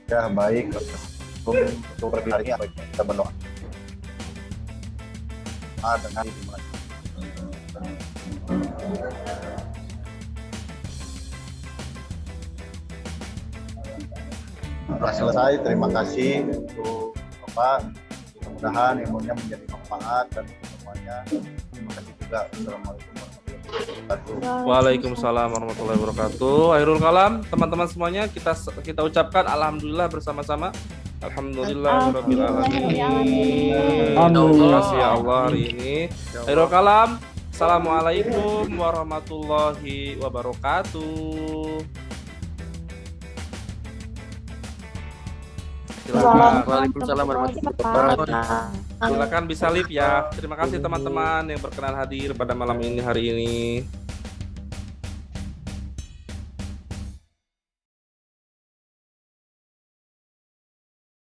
Ya baik. Untuk hari ini kita berdoa. Dengan dimulai. telah selesai. Terima kasih untuk Bapak. Mudah-mudahan ilmunya menjadi manfaat dan semuanya. Terima kasih juga. Assalamualaikum warahmatullahi wabarakatuh. Waalaikumsalam warahmatullahi wabarakatuh. Akhirul kalam, teman-teman semuanya kita ucapkan alhamdulillah bersama-sama. Alhamdulillahirabbil alamin. Terima kasih ya Allah hari ini. Akhirul kalam. Assalamualaikum warahmatullahi wabarakatuh. Silakan. Waalaikumsalam warahmatullahi wabarakatuh. Silakan bisa live ya. Terima kasih teman-teman yang berkenan hadir pada malam ini hari ini.